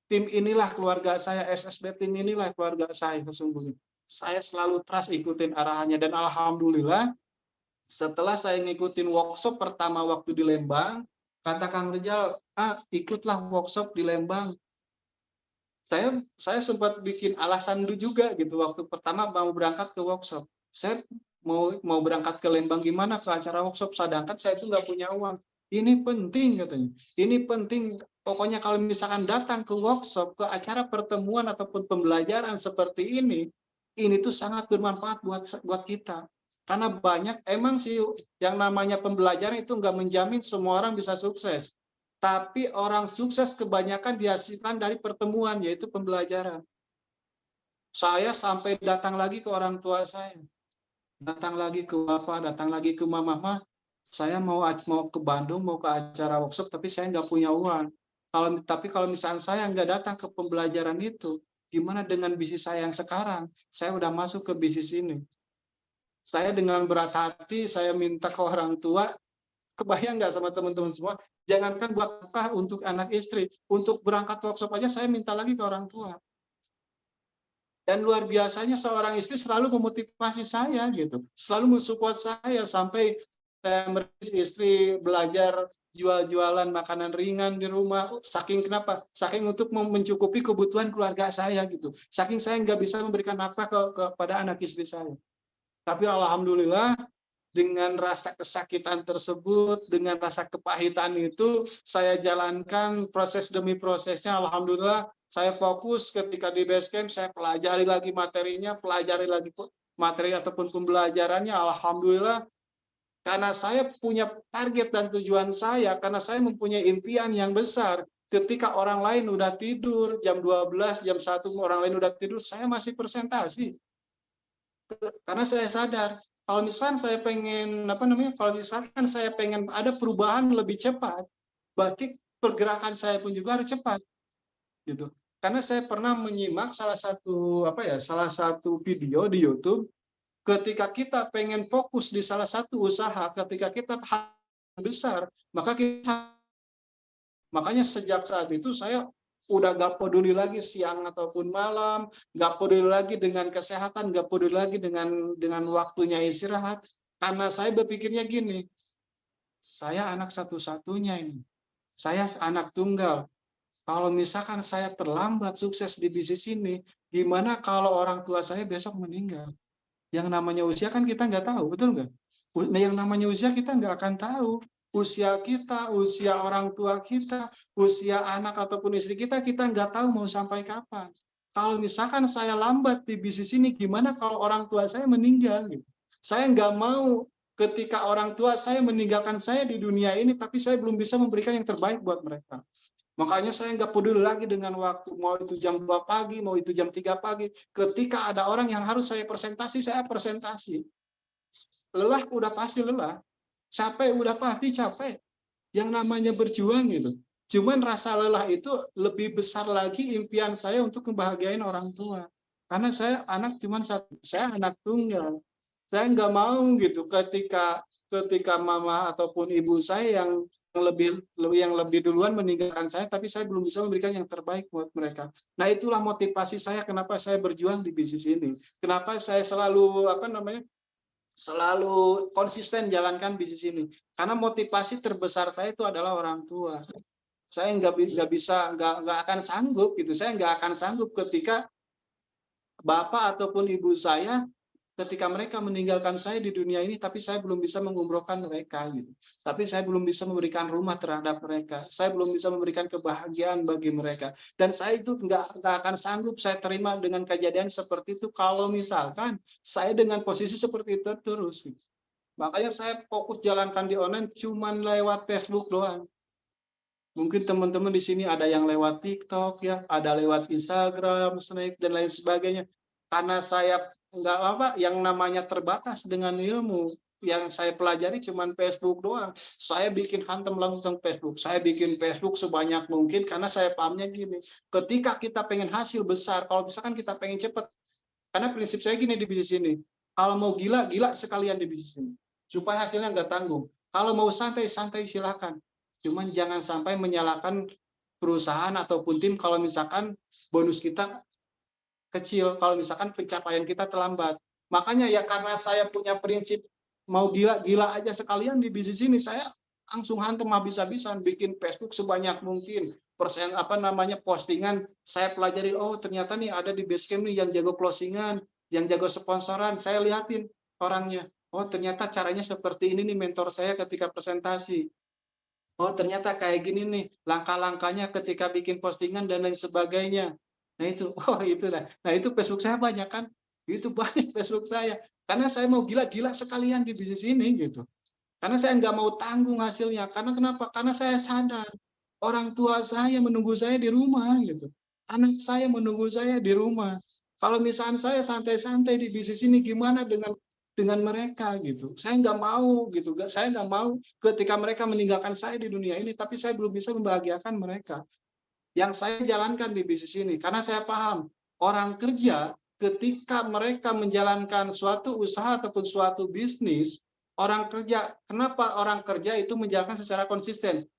Tim inilah keluarga saya, SSB tim inilah keluarga saya sesungguhnya. Saya selalu trust ikutin arahannya, dan alhamdulillah setelah saya ngikutin workshop pertama waktu di Lembang, kata Kang Rijal, ikutlah workshop di Lembang. Saya sempat bikin alasan dulu juga gitu waktu pertama mau berangkat ke workshop. Saya mau berangkat ke Lembang gimana ke acara workshop, sedangkan saya itu nggak punya uang. Ini penting katanya. Ini penting. Pokoknya kalau misalkan datang ke workshop, ke acara pertemuan ataupun pembelajaran seperti ini tuh sangat bermanfaat buat kita. Karena banyak emang sih yang namanya pembelajaran itu nggak menjamin semua orang bisa sukses. Tapi orang sukses kebanyakan dihasilkan dari pertemuan, yaitu pembelajaran. Saya sampai datang lagi ke orang tua saya, datang lagi ke bapak, datang lagi ke mama, saya mau ke Bandung, mau ke acara workshop, tapi saya nggak punya uang. Tapi kalau misalnya saya nggak datang ke pembelajaran itu, gimana dengan bisnis saya yang sekarang? Saya udah masuk ke bisnis ini. Saya dengan berat hati, saya minta ke orang tua, kebayang nggak sama teman-teman semua, jangankan buat apa untuk anak istri, untuk berangkat workshop aja saya minta lagi ke orang tua. Dan luar biasanya seorang istri selalu memotivasi saya gitu, selalu mensupport saya sampai saya merintis istri belajar jualan makanan ringan di rumah. Saking kenapa? Saking untuk mencukupi kebutuhan keluarga saya gitu. Saking saya nggak bisa memberikan apa kepada anak istri saya. Tapi alhamdulillah dengan rasa kesakitan tersebut, dengan rasa kepahitan itu, saya jalankan proses demi prosesnya. Alhamdulillah, saya fokus ketika di base camp, saya pelajari lagi materinya, pelajari lagi materi ataupun pembelajarannya. Alhamdulillah, karena saya punya target dan tujuan saya, karena saya mempunyai impian yang besar. Ketika orang lain udah tidur, jam 12, jam 1, orang lain udah tidur, saya masih presentasi. Karena saya sadar, kalau misalkan saya pengen ada perubahan lebih cepat, berarti pergerakan saya pun juga harus cepat, gitu. Karena saya pernah menyimak salah satu video di YouTube, ketika kita pengen fokus di salah satu usaha, ketika kita besar, makanya sejak saat itu saya udah gak peduli lagi siang ataupun malam, gak peduli lagi dengan kesehatan, gak peduli lagi dengan waktunya istirahat. Karena saya berpikirnya gini, saya anak satu-satunya ini, saya anak tunggal. Kalau misalkan saya terlambat sukses di bisnis ini, gimana kalau orang tua saya besok meninggal? Yang namanya usia kan kita nggak tahu, betul nggak? Yang namanya usia kita nggak akan tahu. Usia kita, usia orang tua kita, usia anak ataupun istri kita nggak tahu mau sampai kapan. Kalau misalkan saya lambat di bisnis ini, gimana kalau orang tua saya meninggal? Saya nggak mau ketika orang tua saya meninggalkan saya di dunia ini, tapi saya belum bisa memberikan yang terbaik buat mereka. Makanya saya nggak peduli lagi dengan waktu, mau itu jam 2 pagi, mau itu jam 3 pagi. Ketika ada orang yang harus saya presentasi, saya presentasi. Lelah udah pasti lelah, capek udah pasti capek. Yang namanya berjuang gitu. Cuman rasa lelah itu lebih besar lagi impian saya untuk ngebahagiain orang tua. Karena saya anak cuman satu, saya anak tunggal. Saya nggak mau gitu ketika ketika mama ataupun ibu saya yang lebih duluan meninggalkan saya, tapi saya belum bisa memberikan yang terbaik buat mereka. Nah, itulah motivasi saya kenapa saya berjuang di bisnis ini. Kenapa saya selalu selalu konsisten jalankan bisnis ini. Karena motivasi terbesar saya itu adalah orang tua. Saya nggak akan sanggup gitu. Saya nggak akan sanggup ketika bapak ataupun ibu saya ketika mereka meninggalkan saya di dunia ini, tapi saya belum bisa mengumrohkan mereka gitu. Tapi saya belum bisa memberikan rumah terhadap mereka. Saya belum bisa memberikan kebahagiaan bagi mereka. Dan saya itu nggak akan sanggup saya terima dengan kejadian seperti itu kalau misalkan saya dengan posisi seperti itu terus. Gitu. Makanya saya fokus jalankan di online cuman lewat Facebook doang. Mungkin teman-teman di sini ada yang lewat TikTok ya, ada lewat Instagram, Snake dan lain sebagainya. Karena saya nggak yang namanya terbatas dengan ilmu yang saya pelajari cuman Facebook doang. Saya bikin hantem langsung Facebook. Saya bikin Facebook sebanyak mungkin karena saya pahamnya gini. Ketika kita pengen hasil besar, kalau misalkan kita pengen cepat, karena prinsip saya gini di bisnis ini. Kalau mau gila, gila sekalian di bisnis ini. Supaya hasilnya nggak tanggung. Kalau mau santai, santai silakan. Cuman jangan sampai menyalahkan perusahaan ataupun tim kalau misalkan bonus kita kecil, kalau misalkan pencapaian kita terlambat. Makanya ya karena saya punya prinsip mau gila-gila aja sekalian di bisnis ini, saya langsung hantem habis-habisan bikin Facebook sebanyak mungkin. Postingan saya pelajari, oh ternyata nih ada di Basecamp nih yang jago closingan, yang jago sponsoran, saya lihatin orangnya. Oh ternyata caranya seperti ini nih mentor saya ketika presentasi. Oh ternyata kayak gini nih langkah-langkahnya ketika bikin postingan dan lain sebagainya. Nah itu, oh itulah. Nah itu Facebook saya banyak kan, itu banyak Facebook saya. Karena saya mau gila-gila sekalian di bisnis ini gitu. Karena saya nggak mau tanggung hasilnya. Karena kenapa? Karena saya sadar orang tua saya menunggu saya di rumah gitu. Anak saya menunggu saya di rumah. Kalau misalnya saya santai-santai di bisnis ini, gimana dengan mereka gitu? Saya nggak mau gitu. Saya nggak mau ketika mereka meninggalkan saya di dunia ini, tapi saya belum bisa membahagiakan mereka. Yang saya jalankan di bisnis ini, karena saya paham orang kerja ketika mereka menjalankan suatu usaha ataupun suatu bisnis, orang kerja, kenapa orang kerja itu menjalankan secara konsisten?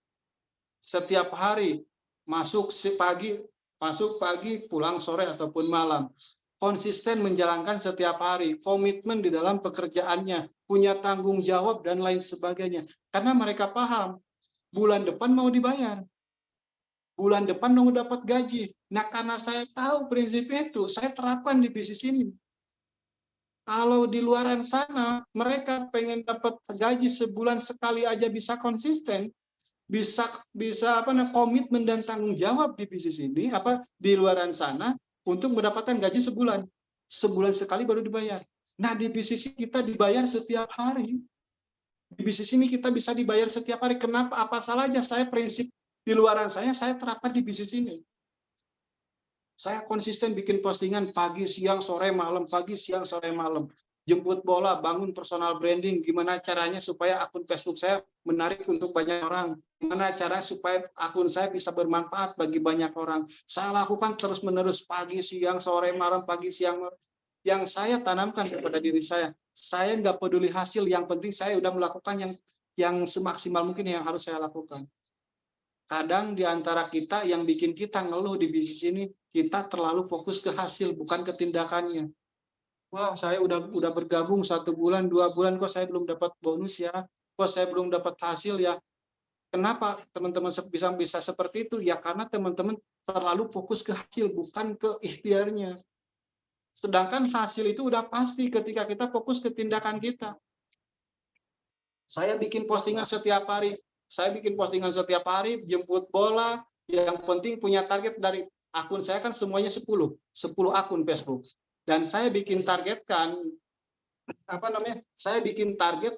Setiap hari masuk pagi, pulang sore ataupun malam. Konsisten menjalankan setiap hari, komitmen di dalam pekerjaannya, punya tanggung jawab dan lain sebagainya. Karena mereka paham, bulan depan mau dibayar. Bulan depan mau dapat gaji. Nah, karena saya tahu prinsip itu, saya terapkan di bisnis ini. Kalau di luaran sana, mereka pengen dapat gaji sebulan sekali aja bisa konsisten, bisa komitmen dan tanggung jawab di bisnis ini di luaran sana untuk mendapatkan gaji sebulan sekali baru dibayar. Nah di bisnis ini kita dibayar setiap hari, di bisnis ini kita bisa dibayar setiap hari. Kenapa? Apa salahnya saya prinsip di luaran saya terapkan di bisnis ini. Saya konsisten bikin postingan pagi siang sore malam, pagi siang sore malam. Jemput bola, bangun personal branding, gimana caranya supaya akun Facebook saya menarik untuk banyak orang, gimana cara supaya akun saya bisa bermanfaat bagi banyak orang. Saya lakukan terus-menerus pagi, siang, sore, malam, pagi, siang. Yang saya tanamkan kepada diri saya nggak peduli hasil, yang penting saya udah melakukan yang semaksimal mungkin yang harus saya lakukan. Kadang di antara kita yang bikin kita ngeluh di bisnis ini, kita terlalu fokus ke hasil, bukan ke tindakannya. Wah, saya udah bergabung 1 bulan, 2 bulan, kok saya belum dapat bonus ya, kok saya belum dapat hasil ya. Kenapa teman-teman bisa seperti itu? Ya karena teman-teman terlalu fokus ke hasil, bukan ke ikhtiarnya. Sedangkan hasil itu udah pasti ketika kita fokus ke tindakan kita. Saya bikin postingan setiap hari, jemput bola, yang penting punya target dari akun saya kan semuanya 10 akun Facebook. Dan saya bikin target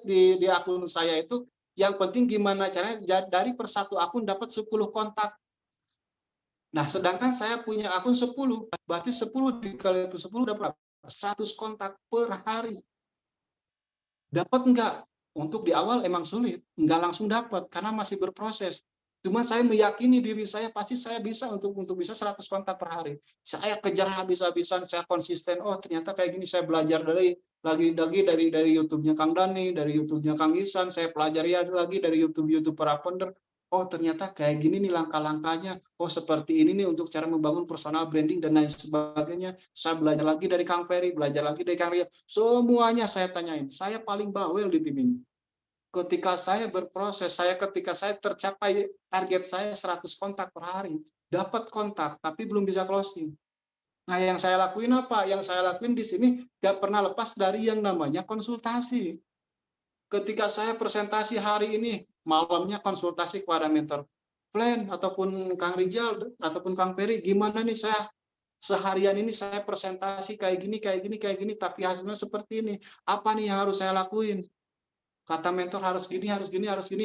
di akun saya itu, yang penting gimana caranya dari per satu akun dapat 10 kontak. Nah, sedangkan saya punya akun 10, berarti 10 dikali 10 dapat 100 kontak per hari. Dapat enggak? Untuk di awal emang sulit, enggak langsung dapat karena masih berproses. Cuman saya meyakini diri saya pasti saya bisa untuk bisa 100 kontak per hari. Saya kejar habis-habisan, saya konsisten. Oh, ternyata kayak gini. Saya belajar dari YouTube-nya Kang Dani, dari YouTube-nya Kang Isan, saya pelajari lagi dari YouTube para founder. Oh, ternyata kayak gini nih langkah-langkahnya. Oh, seperti ini nih untuk cara membangun personal branding dan lain sebagainya. Saya belajar lagi dari Kang Ferry, belajar lagi dari Kang Ria. Semuanya saya tanyain. Saya paling bawel di tim ini. Ketika saya berproses, ketika saya tercapai target saya 100 kontak per hari, dapat kontak tapi belum bisa closing. Nah, yang saya lakuin apa? Yang saya lakuin di sini nggak pernah lepas dari yang namanya konsultasi. Ketika saya presentasi hari ini, malamnya konsultasi kepada mentor plan ataupun Kang Rijal ataupun Kang Peri, gimana nih saya seharian ini saya presentasi kayak gini, tapi hasilnya seperti ini. Apa nih yang harus saya lakuin? Kata mentor harus gini,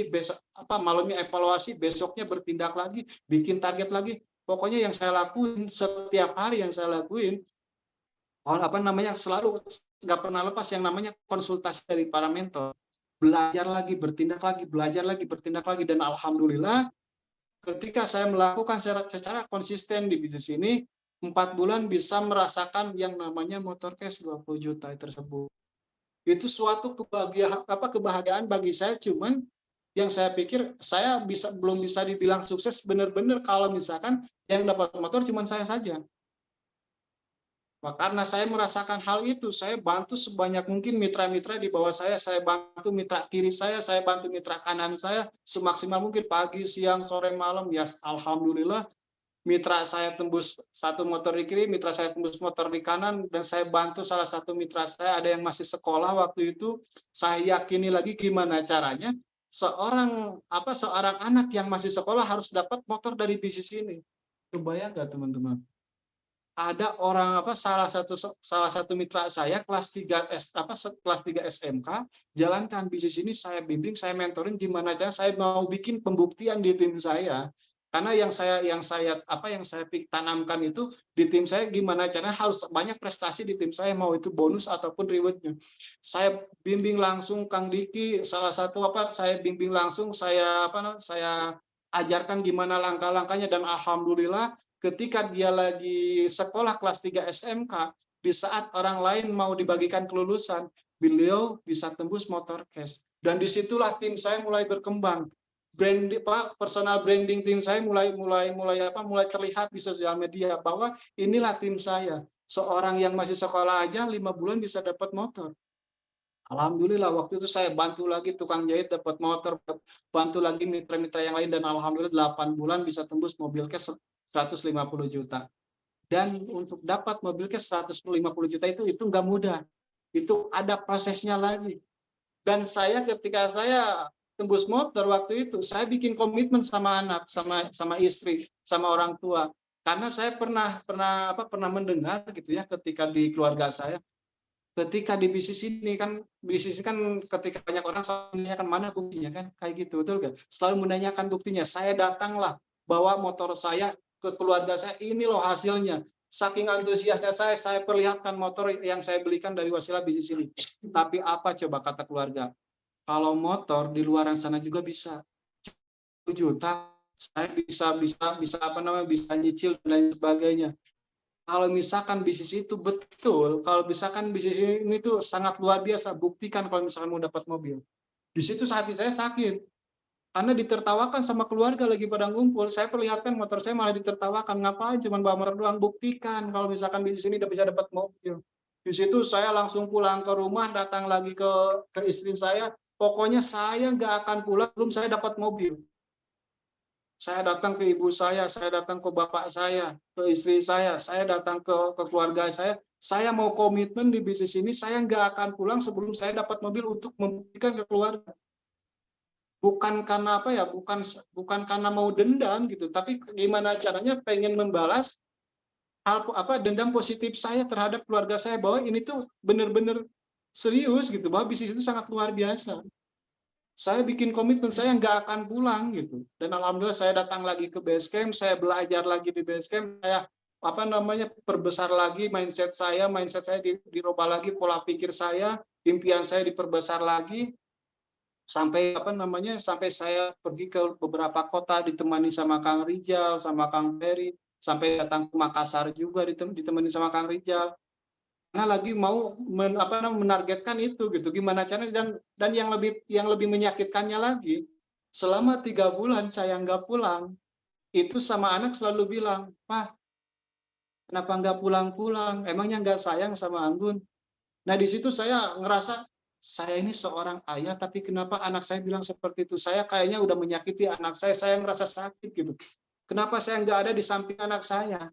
besok malamnya evaluasi, besoknya bertindak lagi, bikin target lagi. Pokoknya yang saya lakuin setiap hari selalu nggak pernah lepas yang namanya konsultasi dari para mentor. Belajar lagi, bertindak lagi, belajar lagi, bertindak lagi, dan alhamdulillah ketika saya melakukan secara konsisten di bisnis ini, 4 bulan bisa merasakan yang namanya motor cash 20 juta tersebut. Itu suatu kebahagiaan bagi saya, cuman yang saya pikir saya belum bisa dibilang sukses benar-benar kalau misalkan yang dapat motor cuma saya saja. Karena saya merasakan hal itu, saya bantu sebanyak mungkin mitra-mitra di bawah saya bantu mitra kiri saya bantu mitra kanan saya semaksimal mungkin pagi, siang, sore, malam. Ya, alhamdulillah mitra saya tembus satu motor di kiri, mitra saya tembus motor di kanan, dan saya bantu salah satu mitra saya ada yang masih sekolah waktu itu. Saya yakini lagi gimana caranya seorang anak yang masih sekolah harus dapat motor dari bisnis ini. Kebayang nggak teman-teman? Ada salah satu mitra saya kelas 3 SMK jalankan bisnis ini, saya bimbing, saya mentoring gimana cara saya mau bikin pembuktian di tim saya. Karena yang saya tanamkan itu di tim saya gimana caranya harus banyak prestasi di tim saya, mau itu bonus ataupun rewardnya. Saya bimbing langsung Kang Diki, saya bimbing langsung, saya ajarkan gimana langkah-langkahnya, dan alhamdulillah ketika dia lagi sekolah kelas 3 SMK, di saat orang lain mau dibagikan kelulusan, beliau bisa tembus motor cash. Dan disitulah tim saya mulai berkembang. Personal branding tim saya mulai terlihat di sosial media bahwa inilah tim saya. Seorang yang masih sekolah aja 5 bulan bisa dapat motor. Alhamdulillah waktu itu saya bantu lagi tukang jahit dapat motor, bantu lagi mitra-mitra yang lain, dan alhamdulillah 8 bulan bisa tembus mobil cash 150 juta. Dan untuk dapat mobil cash 150 juta itu nggak mudah. Itu ada prosesnya lagi. Dan ketika saya tembus motor waktu itu, saya bikin komitmen sama anak, sama istri, sama orang tua. Karena saya pernah mendengar gitu ya, ketika di keluarga saya, ketika di bisnis ini kan ketika banyak orang selalu menanyakan mana buktinya kan, kayak gitu, betul kan? Selalu menanyakan buktinya. Saya datanglah bawa motor saya ke keluarga saya, ini loh hasilnya. Saking antusiasnya saya perlihatkan motor yang saya belikan dari wasilah bisnis ini. Tapi apa coba kata keluarga? Kalau motor di luar sana juga bisa 1 juta, saya bisa nyicil dan lain sebagainya. Kalau misalkan bisnis itu betul, kalau misalkan bisnis ini tuh sangat luar biasa, buktikan kalau misalkan mau dapat mobil. Di situ hati saya sakit. Karena ditertawakan sama keluarga lagi pada ngumpul, saya perlihatkan motor saya malah ditertawakan. Ngapain cuma bawa motor doang, buktikan kalau misalkan bisnis ini udah bisa dapat mobil. Di situ saya langsung pulang ke rumah, datang lagi ke istri saya, pokoknya saya nggak akan pulang belum saya dapat mobil. Saya datang ke ibu saya datang ke bapak saya, ke istri saya datang ke keluarga saya mau komitmen di bisnis ini, saya nggak akan pulang sebelum saya dapat mobil untuk membuktikan ke keluarga. Bukan karena bukan karena mau dendam gitu, tapi gimana caranya pengen membalas dendam positif saya terhadap keluarga saya, bahwa ini tuh benar-benar serius gitu, bahwa bisnis itu sangat luar biasa. Saya bikin komitmen, saya nggak akan pulang gitu. Dan alhamdulillah saya datang lagi ke base camp, saya belajar lagi di base camp, saya perbesar lagi mindset saya dirubah lagi, pola pikir saya, impian saya diperbesar lagi. sampai sampai saya pergi ke beberapa kota ditemani sama Kang Rijal, sama Kang Ferry, sampai datang ke Makassar juga ditemani sama Kang Rijal. Karena lagi mau menargetkan itu gitu, gimana caranya, dan yang lebih menyakitkannya lagi, selama 3 bulan saya nggak pulang, itu sama anak selalu bilang, "Pak, kenapa nggak pulang-pulang? Emangnya nggak sayang sama Anggun?" Nah, di situ saya ngerasa, saya ini seorang ayah, tapi kenapa anak saya bilang seperti itu? Saya kayaknya udah menyakiti anak saya merasa sakit gitu. Kenapa saya nggak ada di samping anak saya?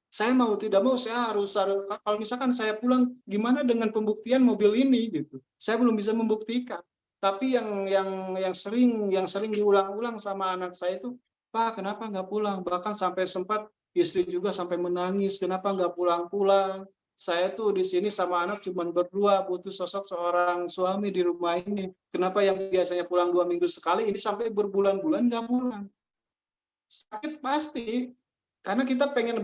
Saya mau tidak mau, saya harus kalau misalkan saya pulang, gimana dengan pembuktian mobil ini gitu? Saya belum bisa membuktikan. Tapi yang sering diulang-ulang sama anak saya itu, "Pak, kenapa nggak pulang?" Bahkan sampai sempat istri juga sampai menangis, "Kenapa nggak pulang-pulang? Saya tuh di sini sama anak cuma berdua, butuh sosok seorang suami di rumah ini. Kenapa yang biasanya pulang 2 minggu sekali, ini sampai berbulan-bulan nggak pulang?" Sakit pasti, karena kita pengen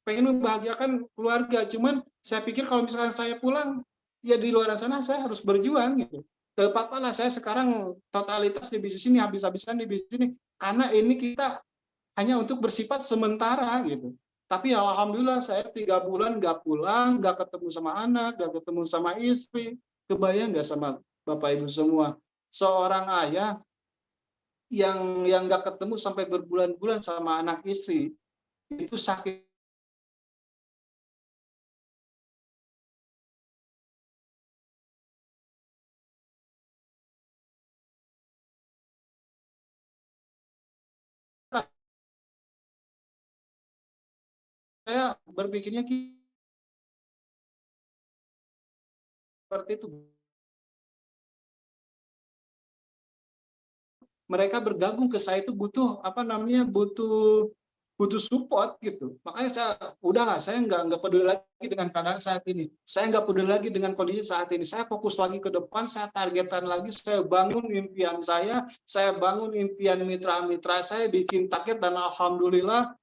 membahagiakan keluarga, cuman saya pikir kalau misalkan saya pulang, ya di luar sana saya harus berjuang gitu. Tidak apa-apalah saya sekarang totalitas di bisnis ini, habis-habisan di bisnis ini, karena ini kita hanya untuk bersifat sementara gitu. Tapi alhamdulillah saya 3 bulan nggak pulang, nggak ketemu sama anak, nggak ketemu sama istri. Kebayang nggak sama Bapak Ibu semua? Seorang ayah yang nggak ketemu sampai berbulan-bulan sama anak istri, itu sakit. Saya berpikirnya seperti itu. Mereka bergabung ke saya itu butuh butuh support gitu. Makanya saya nggak peduli lagi dengan keadaan saat ini. Saya nggak peduli lagi dengan kondisi saat ini. Saya fokus lagi ke depan, saya targetan lagi, saya bangun impian saya bangun impian mitra-mitra saya, bikin target, dan alhamdulillah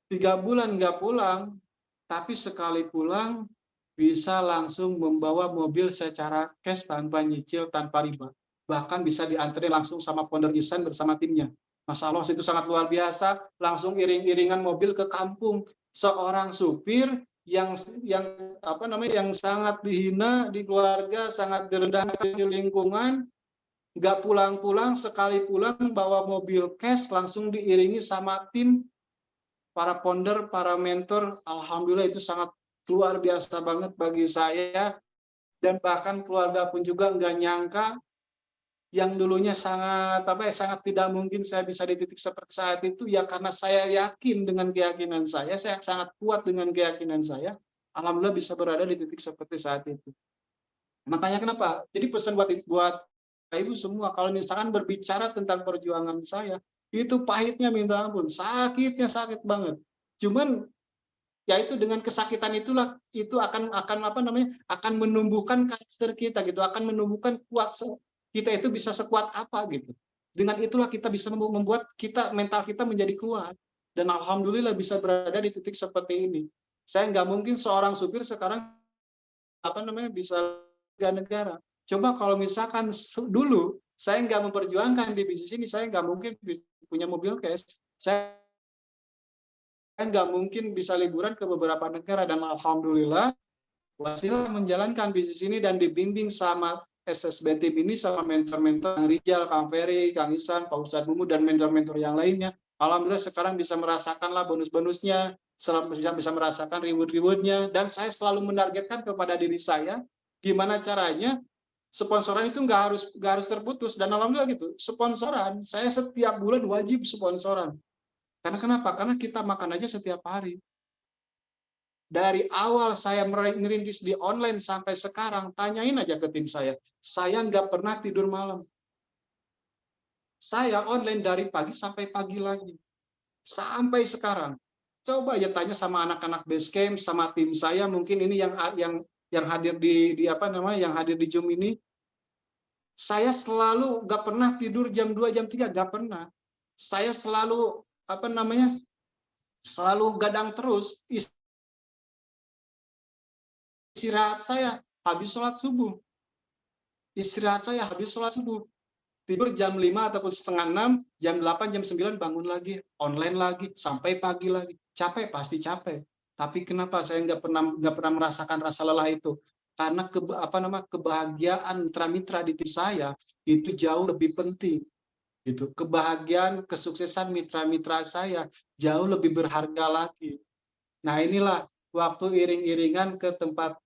3 bulan nggak pulang, tapi sekali pulang bisa langsung membawa mobil secara cash tanpa nyicil, tanpa riba. Bahkan bisa diantri langsung sama founder Ihsan bersama timnya. Masya Allah, itu sangat luar biasa. Langsung iring-iringan mobil ke kampung. Seorang supir yang sangat dihina di keluarga, sangat direndahkan di lingkungan, nggak pulang-pulang, sekali pulang bawa mobil cash, langsung diiringi sama tim, para founder, para mentor. Alhamdulillah itu sangat luar biasa banget bagi saya, dan bahkan keluarga pun juga nggak nyangka, yang dulunya sangat tidak mungkin saya bisa di titik seperti saat itu, ya karena saya yakin dengan keyakinan saya sangat kuat dengan keyakinan saya, alhamdulillah bisa berada di titik seperti saat itu. Makanya kenapa? Jadi pesan buat Ibu semua, kalau misalkan berbicara tentang perjuangan saya, itu pahitnya minta ampun, sakitnya sakit banget. Cuman ya itu, dengan kesakitan itulah itu akan menumbuhkan karakter kita gitu, akan menumbuhkan kita itu bisa sekuat apa gitu. Dengan itulah kita bisa membuat mental kita menjadi kuat, dan alhamdulillah bisa berada di titik seperti ini. Saya nggak mungkin seorang supir sekarang bisa negara. Coba kalau misalkan dulu saya nggak memperjuangkan di bisnis ini, saya nggak mungkin punya mobil cash, saya nggak mungkin bisa liburan ke beberapa negara, dan alhamdulillah hasil menjalankan bisnis ini dan dibimbing sama SSB tim ini, sama mentor-mentor Kang Rijal, Kang Ferry, Kang Ihsan, Pak Ustadz Mumu, dan mentor-mentor yang lainnya. Alhamdulillah sekarang bisa merasakanlah bonus-bonusnya, bisa merasakan reward-rewardnya, dan saya selalu menargetkan kepada diri saya, gimana caranya sponsoran itu nggak harus terputus, dan alhamdulillah gitu, sponsoran, saya setiap bulan wajib sponsoran. Karena kenapa? Karena kita makan aja setiap hari. Dari awal saya merintis di online sampai sekarang, tanyain aja ke tim saya nggak pernah tidur malam. Saya online dari pagi sampai pagi lagi, sampai sekarang. Coba ya tanya sama anak-anak Basecamp, sama tim saya, mungkin ini yang hadir yang hadir di Zoom ini. Saya selalu nggak pernah tidur jam 2, jam 3, nggak pernah. Saya selalu selalu gadang terus. Istirahat saya habis sholat subuh. Istirahat saya habis sholat subuh. Tidur jam 5 ataupun setengah 6, jam 8, jam 9 bangun lagi, online lagi, sampai pagi lagi. Capek, pasti capek. Tapi kenapa saya nggak pernah merasakan rasa lelah itu? Karena kebahagiaan mitra-mitra di tim saya itu jauh lebih penting. Itu kebahagiaan, kesuksesan mitra-mitra saya jauh lebih berharga lagi. Nah, inilah waktu iring-iringan ke tempat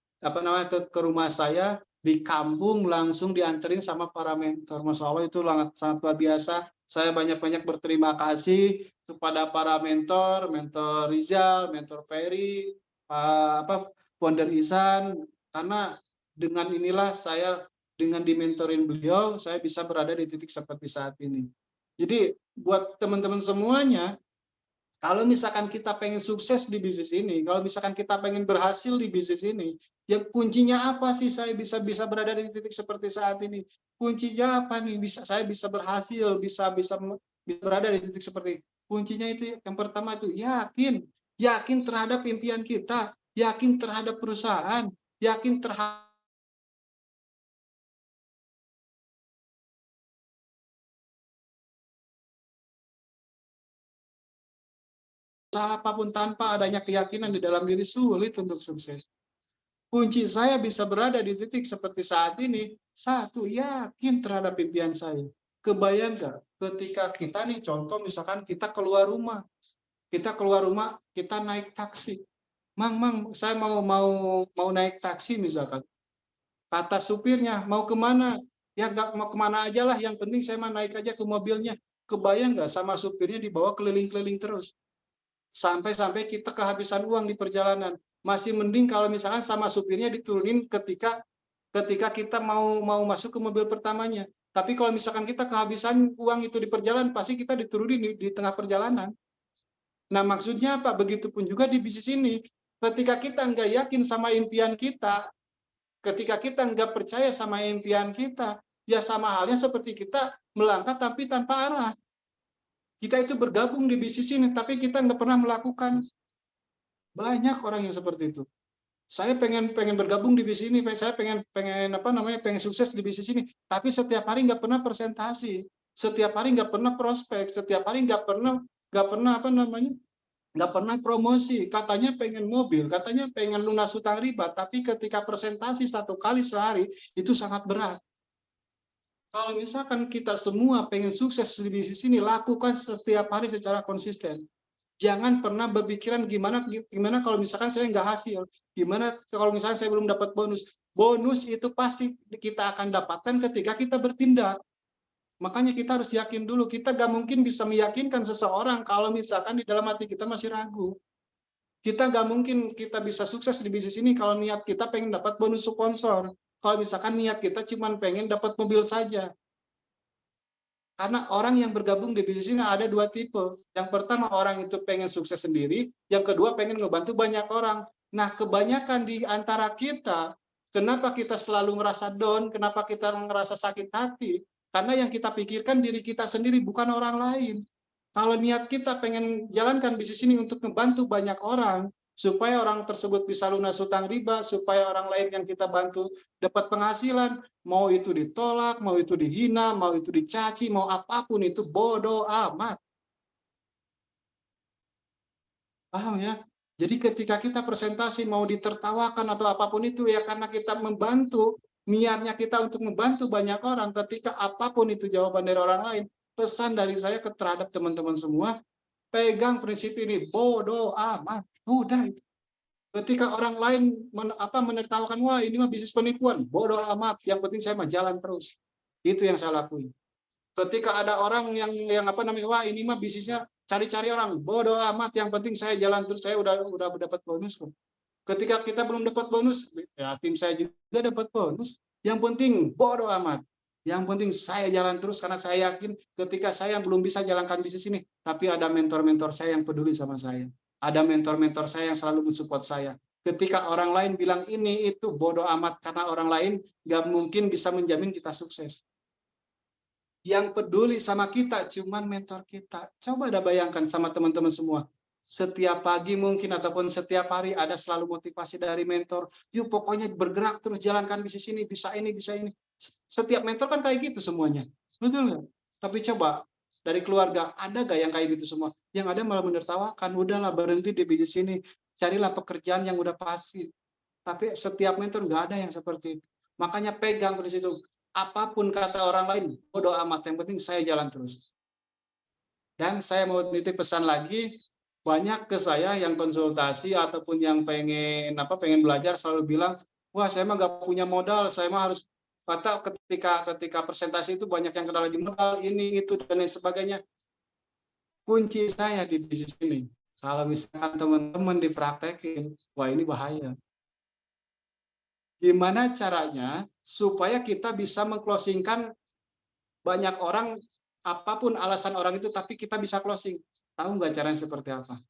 ke rumah saya di kampung, langsung dianterin sama para mentor. Masya Allah, itu sangat luar biasa. Saya banyak-banyak berterima kasih kepada para mentor, mentor Rizal, mentor Ferry, Founder Ihsan, karena dengan inilah saya, dengan dimentorin beliau, saya bisa berada di titik seperti saat ini. Jadi buat teman-teman semuanya, kalau misalkan kita pengen sukses di bisnis ini, kalau misalkan kita pengen berhasil di bisnis ini, ya kuncinya apa sih saya bisa berada di titik seperti saat ini? Kuncinya apa nih? Saya bisa berhasil, bisa berada di titik seperti ini. Kuncinya itu yang pertama itu yakin terhadap impian kita, yakin terhadap perusahaan, yakin terhadap apapun. Tanpa adanya keyakinan di dalam diri, sulit untuk sukses. Kunci saya bisa berada di titik seperti saat ini, satu, yakin terhadap impian saya. Kebayang nggak ketika kita nih, contoh misalkan kita keluar rumah, kita naik taksi. Mang, saya mau naik taksi misalkan. Kata supirnya, mau kemana? Ya nggak mau kemana aja lah, yang penting saya mau naik aja ke mobilnya. Kebayang nggak sama supirnya dibawa keliling-keliling terus? Sampai kita kehabisan uang di perjalanan. Masih mending kalau misalkan sama supirnya diturunin ketika kita mau masuk ke mobil pertamanya. Tapi kalau misalkan kita kehabisan uang itu di perjalanan, pasti kita diturunin di tengah perjalanan. Nah, maksudnya apa? Begitupun juga di bisnis ini. Ketika kita nggak yakin sama impian kita, ketika kita nggak percaya sama impian kita, ya sama halnya seperti kita melangkah tapi tanpa arah. Kita itu bergabung di bisnis ini, tapi kita nggak pernah melakukan. Banyak orang yang seperti itu. Saya pengen bergabung di bisnis ini, saya pengen sukses di bisnis ini, tapi setiap hari nggak pernah presentasi, setiap hari nggak pernah prospek, setiap hari nggak pernah nggak pernah promosi. Katanya pengen mobil, katanya pengen lunas hutang riba, tapi ketika presentasi 1 kali sehari itu sangat berat. Kalau misalkan kita semua pengen sukses di bisnis ini, lakukan setiap hari secara konsisten. Jangan pernah berpikiran gimana kalau misalkan saya nggak hasil, gimana kalau misalkan saya belum dapat bonus. Bonus itu pasti kita akan dapatkan ketika kita bertindak. Makanya kita harus yakin dulu. Kita nggak mungkin bisa meyakinkan seseorang kalau misalkan di dalam hati kita masih ragu. Kita nggak mungkin kita bisa sukses di bisnis ini kalau niat kita pengen dapat bonus sponsor. Kalau misalkan niat kita cuma pengen dapat mobil saja. Karena orang yang bergabung di bisnis ini ada 2 tipe. Yang pertama, orang itu pengen sukses sendiri. Yang kedua, pengen ngebantu banyak orang. Nah, kebanyakan di antara kita, kenapa kita selalu ngerasa down, kenapa kita ngerasa sakit hati? Karena yang kita pikirkan diri kita sendiri, bukan orang lain. Kalau niat kita pengen jalankan bisnis ini untuk ngebantu banyak orang, supaya orang tersebut bisa lunas hutang riba, supaya orang lain yang kita bantu dapat penghasilan, mau itu ditolak, mau itu dihina, mau itu dicaci, mau apapun itu bodoh amat. Paham ya? Jadi ketika kita presentasi mau ditertawakan atau apapun itu, ya karena kita membantu, niatnya kita untuk membantu banyak orang. Ketika apapun itu jawaban dari orang lain, pesan dari saya terhadap teman-teman semua, pegang prinsip ini, bodoh amat. Udah itu. Ketika orang lain menertawakan, wah ini mah bisnis penipuan, bodoh amat. Yang penting saya mah jalan terus. Itu yang saya lakuin. Ketika ada orang yang wah ini mah bisnisnya cari-cari orang, bodoh amat. Yang penting saya jalan terus, saya udah dapat bonus kok. Ketika kita belum dapat bonus, ya tim saya juga dapat bonus. Yang penting bodoh amat. Yang penting saya jalan terus karena saya yakin ketika saya belum bisa jalankan bisnis ini, tapi ada mentor-mentor saya yang peduli sama saya. Ada mentor-mentor saya yang selalu mensupport saya. Ketika orang lain bilang ini itu bodoh amat karena orang lain nggak mungkin bisa menjamin kita sukses. Yang peduli sama kita cuman mentor kita. Coba ada bayangkan sama teman-teman semua. Setiap pagi mungkin ataupun setiap hari ada selalu motivasi dari mentor. Yuk pokoknya bergerak terus, jalankan bisnis ini, bisa ini, bisa ini. Setiap mentor kan kayak gitu semuanya, betul nggak? Tapi coba dari keluarga ada gak yang kayak gitu semua? Yang ada malah menertawakan, udahlah berhenti di bisnis ini, carilah pekerjaan yang udah pasti. Tapi setiap mentor nggak ada yang seperti itu. Makanya pegang di situ. Apapun kata orang lain, bodo amat. Yang penting saya jalan terus. Dan saya mau titip pesan lagi, banyak ke saya yang konsultasi ataupun yang pengen belajar selalu bilang, wah saya mah nggak punya modal, saya mah harus kata ketika presentasi itu banyak yang kenal di modal ini itu dan lain sebagainya. Kunci saya di bisnis ini, kalau misalkan teman-teman dipraktekin, wah ini bahaya. Gimana caranya supaya kita bisa mengclosingkan banyak orang, apapun alasan orang itu, tapi kita bisa closing. Tahu nggak caranya seperti apa?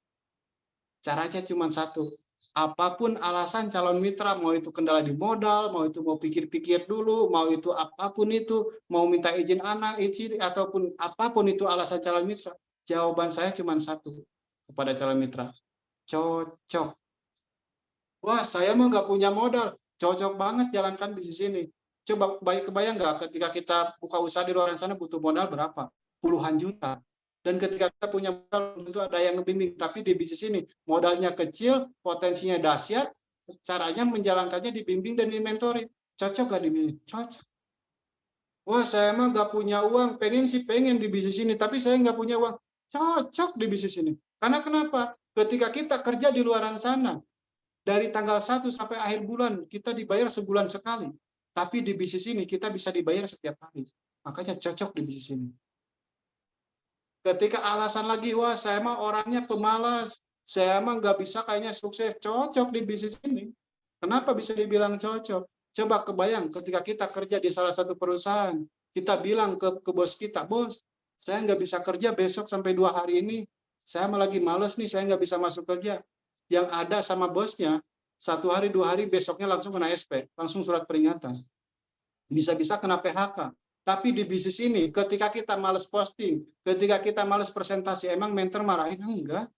Caranya cuma satu. Apapun alasan calon mitra, mau itu kendala di modal, mau itu mau pikir-pikir dulu, mau itu apapun itu, mau minta izin anak, izin, ataupun apapun itu alasan calon mitra, jawaban saya cuma satu kepada calon mitra. Cocok. Wah, saya mah nggak punya modal. Cocok banget jalankan bisnis ini. Coba kebayang nggak ketika kita buka usaha di luar sana butuh modal berapa? Puluhan juta. Dan ketika kita punya modal, tentu ada yang membimbing. Tapi di bisnis ini, modalnya kecil, potensinya dahsyat, caranya menjalankannya dibimbing dan dimentori. Cocok nggak di bisnis? Cocok. Wah, saya mah nggak punya uang. Pengen di bisnis ini, tapi saya nggak punya uang. Cocok di bisnis ini. Karena kenapa? Ketika kita kerja di luar sana, dari tanggal 1 sampai akhir bulan, kita dibayar sebulan sekali. Tapi di bisnis ini, kita bisa dibayar setiap hari. Makanya cocok di bisnis ini. Ketika alasan lagi, wah saya mah orangnya pemalas, saya mah nggak bisa kayaknya sukses, cocok di bisnis ini. Kenapa bisa dibilang cocok? Coba kebayang ketika kita kerja di salah satu perusahaan, kita bilang ke bos kita, bos, saya nggak bisa kerja besok sampai 2 hari ini, saya malah lagi males nih, saya nggak bisa masuk kerja. Yang ada sama bosnya, 1 hari, 2 hari, besoknya langsung kena SP, langsung surat peringatan. Bisa-bisa kena PHK. Tapi di bisnis ini, ketika kita males posting, ketika kita males presentasi, emang mentor marahin? Enggak.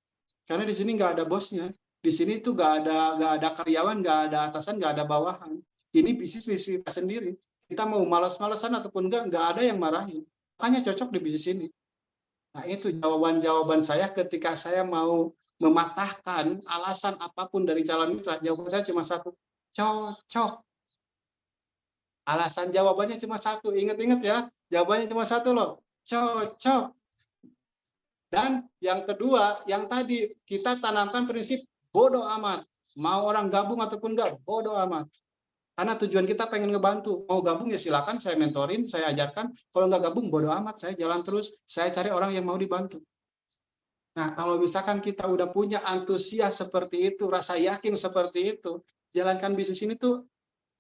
Karena di sini nggak ada bosnya. Di sini tuh nggak ada karyawan, nggak ada atasan, nggak ada bawahan. Ini bisnis kita sendiri. Kita mau malas-malasan ataupun nggak ada yang marahin. Makanya cocok di bisnis ini. Nah itu jawaban-jawaban saya ketika saya mau mematahkan alasan apapun dari calon mitra. Jawaban saya cuma satu, cocok. Alasan jawabannya cuma satu, ingat-ingat ya, jawabannya cuma satu loh, cocok. Dan yang kedua, yang tadi kita tanamkan prinsip bodoh amat. Mau orang gabung ataupun enggak, bodoh amat. Karena tujuan kita pengen ngebantu. Mau gabung ya silakan, saya mentorin, saya ajarkan. Kalau nggak gabung, bodoh amat, saya jalan terus. Saya cari orang yang mau dibantu. Nah, kalau misalkan kita udah punya antusias seperti itu, rasa yakin seperti itu, jalankan bisnis ini tuh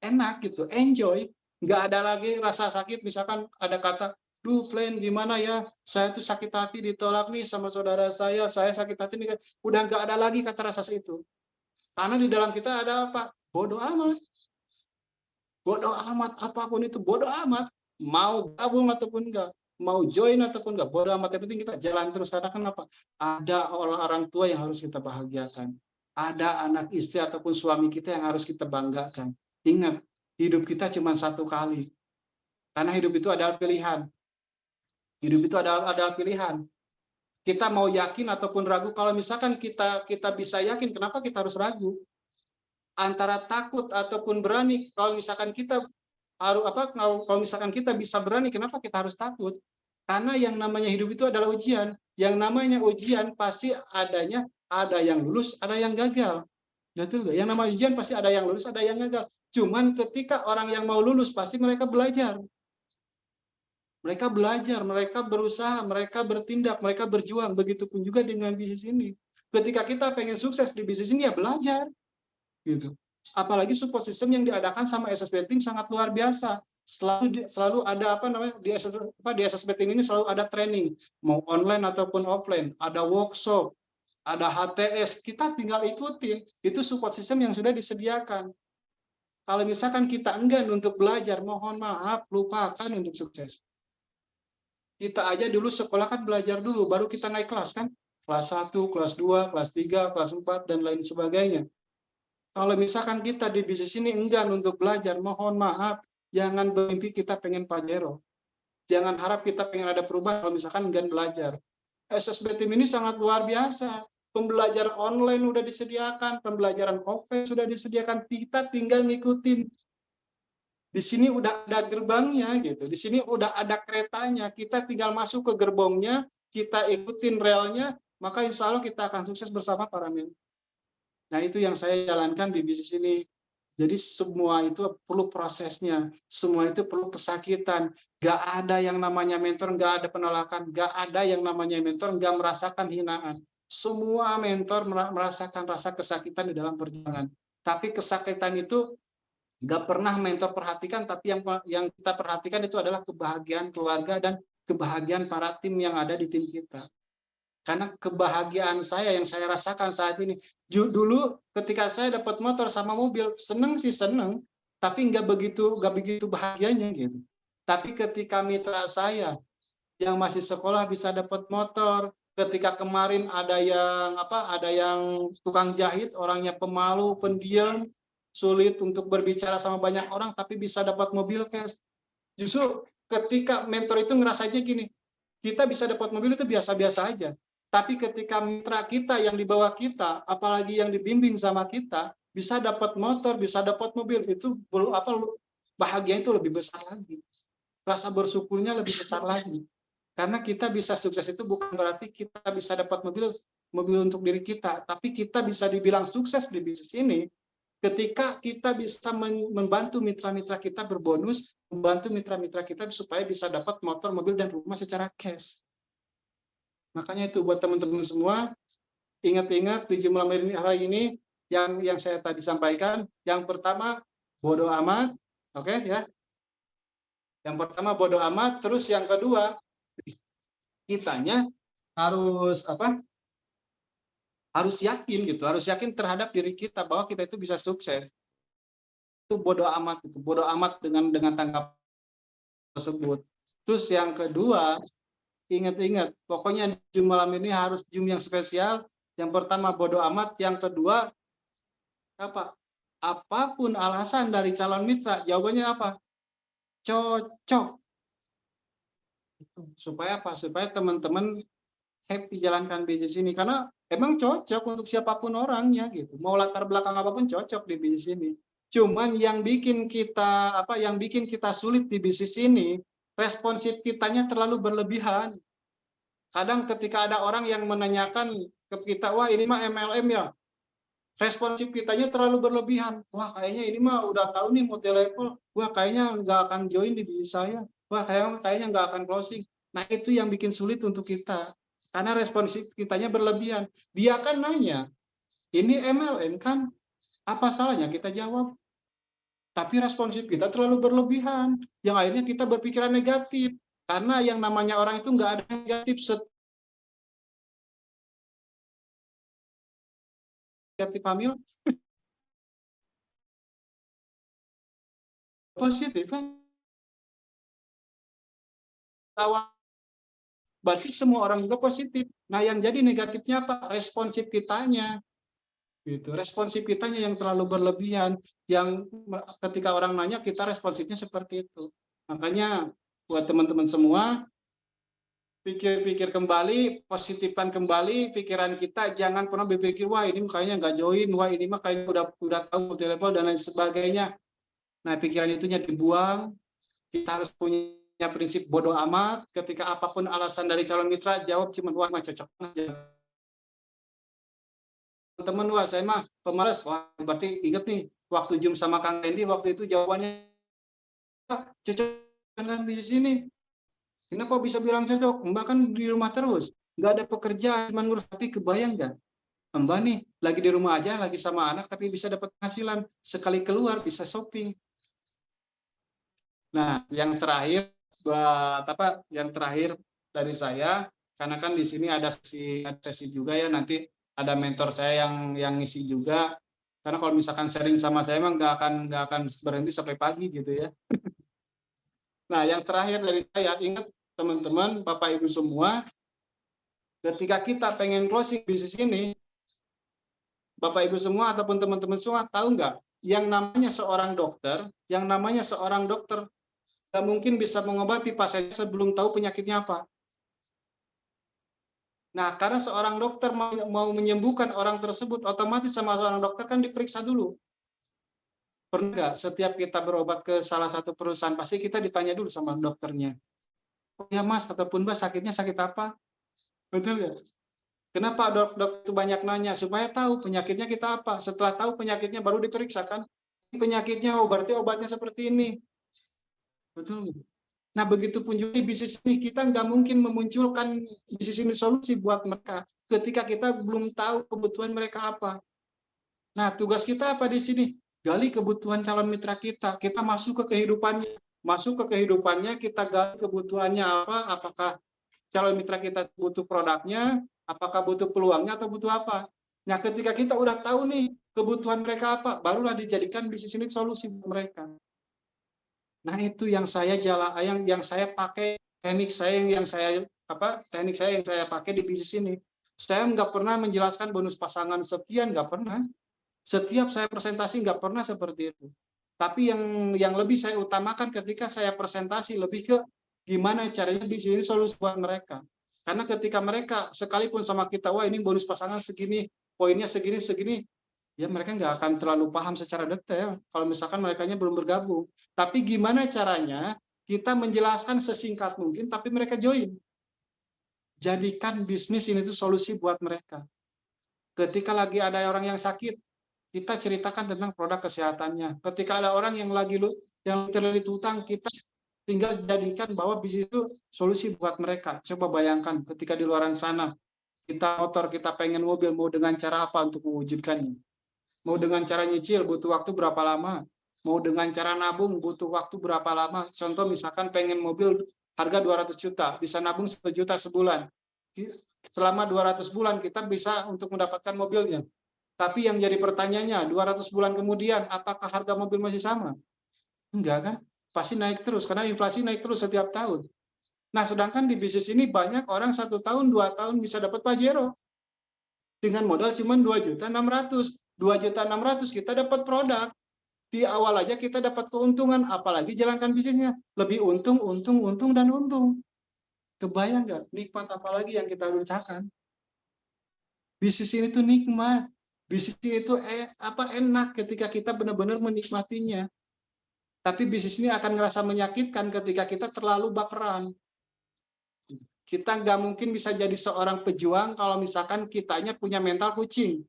enak gitu, enjoy, nggak ada lagi rasa sakit. Misalkan ada kata, duh plan gimana ya, saya tuh sakit hati ditolak nih sama saudara saya sakit hati nih, udah nggak ada lagi kata rasa itu. Karena di dalam kita ada apa? Bodoh amat. Bodoh amat, apapun itu bodoh amat. Mau gabung ataupun enggak, mau join ataupun enggak, bodoh amat. Yang penting kita jalan terus. Karena kenapa? Ada orang tua yang harus kita bahagiakan. Ada anak istri ataupun suami kita yang harus kita banggakan. Ingat, hidup kita cuma satu kali. Karena hidup itu adalah pilihan. Hidup itu adalah pilihan. Kita mau yakin ataupun ragu. Kalau misalkan kita bisa yakin, kenapa kita harus ragu? Antara takut ataupun berani. Kalau misalkan kita kalau misalkan kita bisa berani, kenapa kita harus takut? Karena yang namanya hidup itu adalah ujian. Yang namanya ujian pasti ada yang lulus, ada yang gagal. Betul. Yang namanya ujian pasti ada yang lulus, ada yang gagal. Cuman ketika orang yang mau lulus pasti mereka belajar. Mereka belajar, mereka berusaha, mereka bertindak, mereka berjuang. Begitupun juga dengan bisnis ini. Ketika kita pengen sukses di bisnis ini ya belajar. Gitu. Apalagi support system yang diadakan sama SSB Team sangat luar biasa. Selalu ada di SSB Team ini selalu ada training, mau online ataupun offline, ada workshop, ada HTS, kita tinggal ikutin. Itu support system yang sudah disediakan. Kalau misalkan kita enggan untuk belajar, mohon maaf, lupakan untuk sukses. Kita aja dulu sekolah kan belajar dulu, baru kita naik kelas kan. Kelas 1, kelas 2, kelas 3, kelas 4, dan lain sebagainya. Kalau misalkan kita di bisnis ini enggan untuk belajar, mohon maaf, Jangan bermimpi kita pengen Pajero. Jangan harap kita pengen ada perubahan kalau misalkan nggak belajar. SSB Tim ini sangat luar biasa. Pembelajaran online sudah disediakan, pembelajaran offline sudah disediakan. Kita tinggal ngikutin. Di sini udah ada gerbangnya gitu. Di sini udah ada keretanya. Kita tinggal masuk ke gerbongnya, kita ikutin relnya, maka insya Allah kita akan sukses bersama para mentor. Nah, itu yang saya jalankan di bisnis ini. Jadi semua itu perlu prosesnya, semua itu perlu kesakitan. Gak ada yang namanya mentor, gak ada penolakan, gak ada yang namanya mentor, gak merasakan hinaan. Semua mentor merasakan rasa kesakitan di dalam perjuangan. Tapi kesakitan itu gak pernah mentor perhatikan, tapi yang kita perhatikan itu adalah kebahagiaan keluarga dan kebahagiaan para tim yang ada di tim kita. Karena kebahagiaan saya yang saya rasakan saat ini, dulu ketika saya dapat motor sama mobil, seneng sih seneng, tapi nggak begitu bahagianya gitu. Tapi ketika mitra saya yang masih sekolah bisa dapat motor, ketika kemarin ada yang tukang jahit, orangnya pemalu, pendiam, sulit untuk berbicara sama banyak orang, tapi bisa dapat mobil cash. Justru ketika mentor itu ngerasanya gini, kita bisa dapat mobil itu biasa-biasa aja. Tapi ketika mitra kita yang di bawah kita, apalagi yang dibimbing sama kita, bisa dapat motor, bisa dapat mobil, itu bahagia itu lebih besar lagi. Rasa bersyukurnya lebih besar lagi. Karena kita bisa sukses itu bukan berarti kita bisa dapat mobil untuk diri kita, tapi kita bisa dibilang sukses di bisnis ini ketika kita bisa membantu mitra-mitra kita berbonus, membantu mitra-mitra kita supaya bisa dapat motor, mobil, dan rumah secara cash. Makanya itu buat teman-teman semua, ingat-ingat di jumlah hari ini yang saya tadi sampaikan. Yang pertama, bodoh amat, oke ya. Yang pertama bodoh amat, terus yang kedua, kitanya harus harus yakin gitu, harus yakin terhadap diri kita bahwa kita itu bisa sukses. Itu bodoh amat, itu bodoh amat dengan tanggapan tersebut. Terus yang kedua, ingat-ingat, pokoknya Zoom malam ini harus Zoom yang spesial. Yang pertama bodoh amat, yang kedua apapun alasan dari calon mitra, jawabannya apa? Cocok. Supaya apa? Supaya teman-teman happy jalankan bisnis ini, karena emang cocok untuk siapapun orangnya gitu. Mau latar belakang apapun cocok di bisnis ini. Cuman yang bikin kita sulit di bisnis ini, responsif kitanya terlalu berlebihan. Kadang ketika ada orang yang menanyakan ke kita, wah ini mah MLM ya, responsif kitanya terlalu berlebihan. Wah kayaknya ini mah udah tahu nih multi level, wah kayaknya nggak akan join di bisnis saya, wah kayaknya nggak akan closing. Nah itu yang bikin sulit untuk kita, karena responsif kitanya berlebihan. Dia kan nanya, ini MLM kan, apa salahnya kita jawab? Tapi responsif kita terlalu berlebihan, yang akhirnya kita berpikiran negatif. Karena yang namanya orang itu nggak ada negatif, hamil, positif kan? Berarti semua orang juga positif. Nah, yang jadi negatifnya apa? Responsif kitanya. Gitu. Responsif kitanya yang terlalu berlebihan, yang ketika orang nanya kita responsifnya seperti itu. Makanya buat teman-teman semua, pikir-pikir kembali, positifkan kembali pikiran kita, jangan pernah berpikir wah ini kayaknya nggak join, wah ini mah kayaknya udah tahu multi level dan lain sebagainya. Nah, pikiran itunya dibuang. Kita harus punya prinsip bodoh amat. Ketika apapun alasan dari calon mitra, jawab cuma wah mah cocok aja. Teman, wah saya mah pemalas, wah berarti ingat nih waktu Zoom sama Kang Randy waktu itu jawabannya cocok kan di sini. Kenapa bisa bilang cocok? Mbak kan di rumah terus, nggak ada pekerjaan, cuma ngurus. Tapi kebayang nggak? Mbak nih lagi di rumah aja, lagi sama anak, tapi bisa dapat penghasilan. Sekali keluar bisa shopping. Nah, yang terakhir yang terakhir dari saya, karena kan di sini ada sesi juga ya, nanti ada mentor saya yang ngisi juga. Karena kalau misalkan sharing sama saya emang nggak akan berhenti sampai pagi gitu ya. Nah, yang terakhir dari saya, ingat teman-teman, Bapak Ibu semua, ketika kita pengen closing bisnis ini, Bapak Ibu semua ataupun teman-teman semua tahu nggak yang namanya seorang dokter, nggak mungkin bisa mengobati pasien sebelum tahu penyakitnya apa. Nah, karena seorang dokter mau menyembuhkan orang tersebut, otomatis sama seorang dokter kan diperiksa dulu. Pernah nggak setiap kita berobat ke salah satu perusahaan, pasti kita ditanya dulu sama dokternya. Oh ya Mas, ataupun Mbak, sakitnya sakit apa? Betul nggak? Kenapa dok itu banyak nanya? Supaya tahu penyakitnya kita apa. Setelah tahu penyakitnya baru diperiksa kan. Penyakitnya, oh berarti obatnya seperti ini. Betul nggak? Nah, begitupun juga di bisnis ini, kita nggak mungkin memunculkan bisnis ini solusi buat mereka ketika kita belum tahu kebutuhan mereka apa. Nah, tugas kita apa di sini? Gali kebutuhan calon mitra kita. Kita masuk ke kehidupannya, kita gali kebutuhannya apa, apakah calon mitra kita butuh produknya, apakah butuh peluangnya, atau butuh apa. Nah, ketika kita udah tahu nih kebutuhan mereka apa, barulah dijadikan bisnis ini solusi buat mereka. Nah, itu yang saya pakai, teknik saya yang saya pakai di bisnis ini. Saya nggak pernah menjelaskan bonus pasangan sekian, nggak pernah. Setiap saya presentasi nggak pernah seperti itu. Tapi yang lebih saya utamakan ketika saya presentasi lebih ke gimana caranya bisnis ini solusi buat mereka. Karena ketika mereka sekalipun sama kita, wah ini bonus pasangan segini, poinnya segini, ya mereka nggak akan terlalu paham secara detail kalau misalkan mereka belum bergabung. Tapi gimana caranya kita menjelaskan sesingkat mungkin, tapi mereka join. Jadikan bisnis ini tuh solusi buat mereka. Ketika lagi ada orang yang sakit, kita ceritakan tentang produk kesehatannya. Ketika ada orang yang terlilit hutang, kita tinggal jadikan bahwa bisnis itu solusi buat mereka. Coba bayangkan ketika di luar sana, kita pengen mobil, mau dengan cara apa untuk mewujudkannya? Mau dengan cara nyicil, butuh waktu berapa lama? Mau dengan cara nabung, butuh waktu berapa lama? Contoh misalkan pengen mobil harga 200 juta, bisa nabung 1 juta sebulan. Selama 200 bulan kita bisa untuk mendapatkan mobilnya. Tapi yang jadi pertanyaannya, 200 bulan kemudian, apakah harga mobil masih sama? Enggak kan? Pasti naik terus, karena inflasi naik terus setiap tahun. Nah, sedangkan di bisnis ini banyak orang 1 tahun, 2 tahun bisa dapat Pajero. Dengan modal cuma 2.600.000. 2.600.000 kita dapat produk. Di awal aja kita dapat keuntungan, apalagi jalankan bisnisnya. Lebih untung, dan untung. Kebayang nggak? Nikmat apalagi yang kita usahakan? Bisnis ini tuh nikmat. Bisnis itu enak ketika kita benar-benar menikmatinya. Tapi bisnis ini akan ngerasa menyakitkan ketika kita terlalu baperan. Kita nggak mungkin bisa jadi seorang pejuang kalau misalkan kitanya punya mental kucing.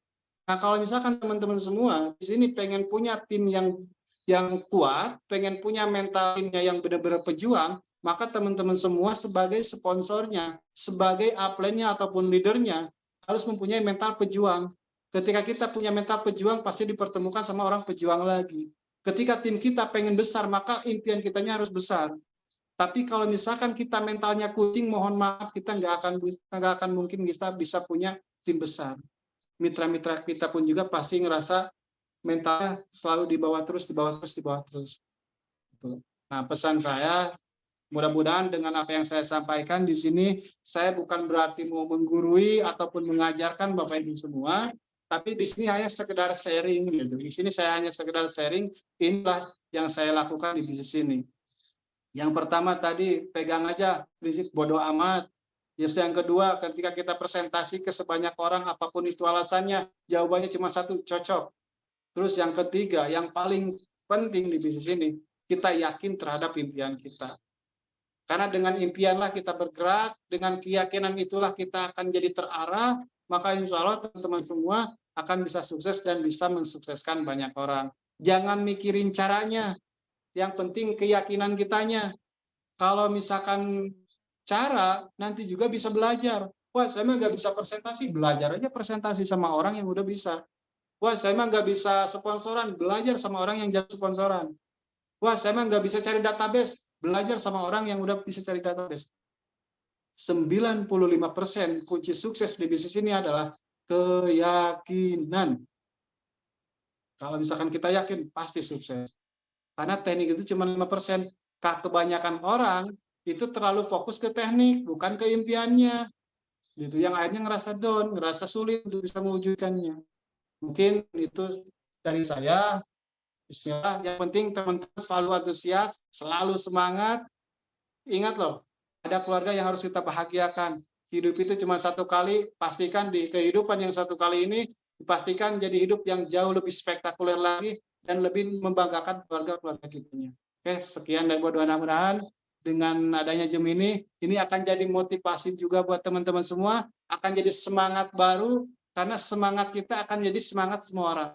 Nah, kalau misalkan teman-teman semua di sini pengen punya tim yang kuat, pengen punya mental timnya yang benar-benar pejuang, maka teman-teman semua sebagai sponsornya, sebagai upline-nya ataupun leadernya harus mempunyai mental pejuang. Ketika kita punya mental pejuang, pasti dipertemukan sama orang pejuang lagi. Ketika tim kita pengen besar, maka impian kitanya harus besar. Tapi kalau misalkan kita mentalnya kucing, mohon maaf, kita nggak akan mungkin bisa punya tim besar. Mitra-mitra kita pun juga pasti ngerasa mentalnya selalu di bawah terus. Nah, pesan saya, mudah-mudahan dengan apa yang saya sampaikan di sini, saya bukan berarti mau menggurui ataupun mengajarkan Bapak Ibu semua, tapi di sini hanya sekedar sharing gitu. Di sini saya hanya sekedar sharing, inilah yang saya lakukan di bisnis ini. Yang pertama tadi, pegang aja prinsip bodoh amat. Yang kedua, ketika kita presentasi ke sebanyak orang, apapun itu alasannya, jawabannya cuma satu, cocok. Terus yang ketiga, yang paling penting di bisnis ini, kita yakin terhadap impian kita. Karena dengan impianlah kita bergerak, dengan keyakinan itulah kita akan jadi terarah, maka insya Allah teman-teman semua akan bisa sukses dan bisa mensukseskan banyak orang. Jangan mikirin caranya, yang penting keyakinan kitanya. Kalau misalkan cara, nanti juga bisa belajar. Wah, saya mah nggak bisa presentasi, belajar aja presentasi sama orang yang udah bisa. Wah, saya mah nggak bisa sponsoran, belajar sama orang yang jago sponsoran. Wah, saya mah nggak bisa cari database, belajar sama orang yang udah bisa cari database. 95% kunci sukses di bisnis ini adalah keyakinan. Kalau misalkan kita yakin, pasti sukses. Karena teknik itu cuma 5%. Kebanyakan orang itu terlalu fokus ke teknik, bukan ke impiannya. Gitu, yang akhirnya ngerasa down, ngerasa sulit untuk bisa mewujudkannya. Mungkin itu dari saya. Bismillah. Yang penting teman-teman selalu antusias, selalu semangat. Ingat loh, ada keluarga yang harus kita bahagiakan. Hidup itu cuma satu kali, pastikan di kehidupan yang satu kali ini, dipastikan jadi hidup yang jauh lebih spektakuler lagi, dan lebih membanggakan keluarga-keluarga kita. Oke, sekian dan mudah-mudahan dengan adanya Zoom ini akan jadi motivasi juga buat teman-teman semua, akan jadi semangat baru, karena semangat kita akan jadi semangat semua orang.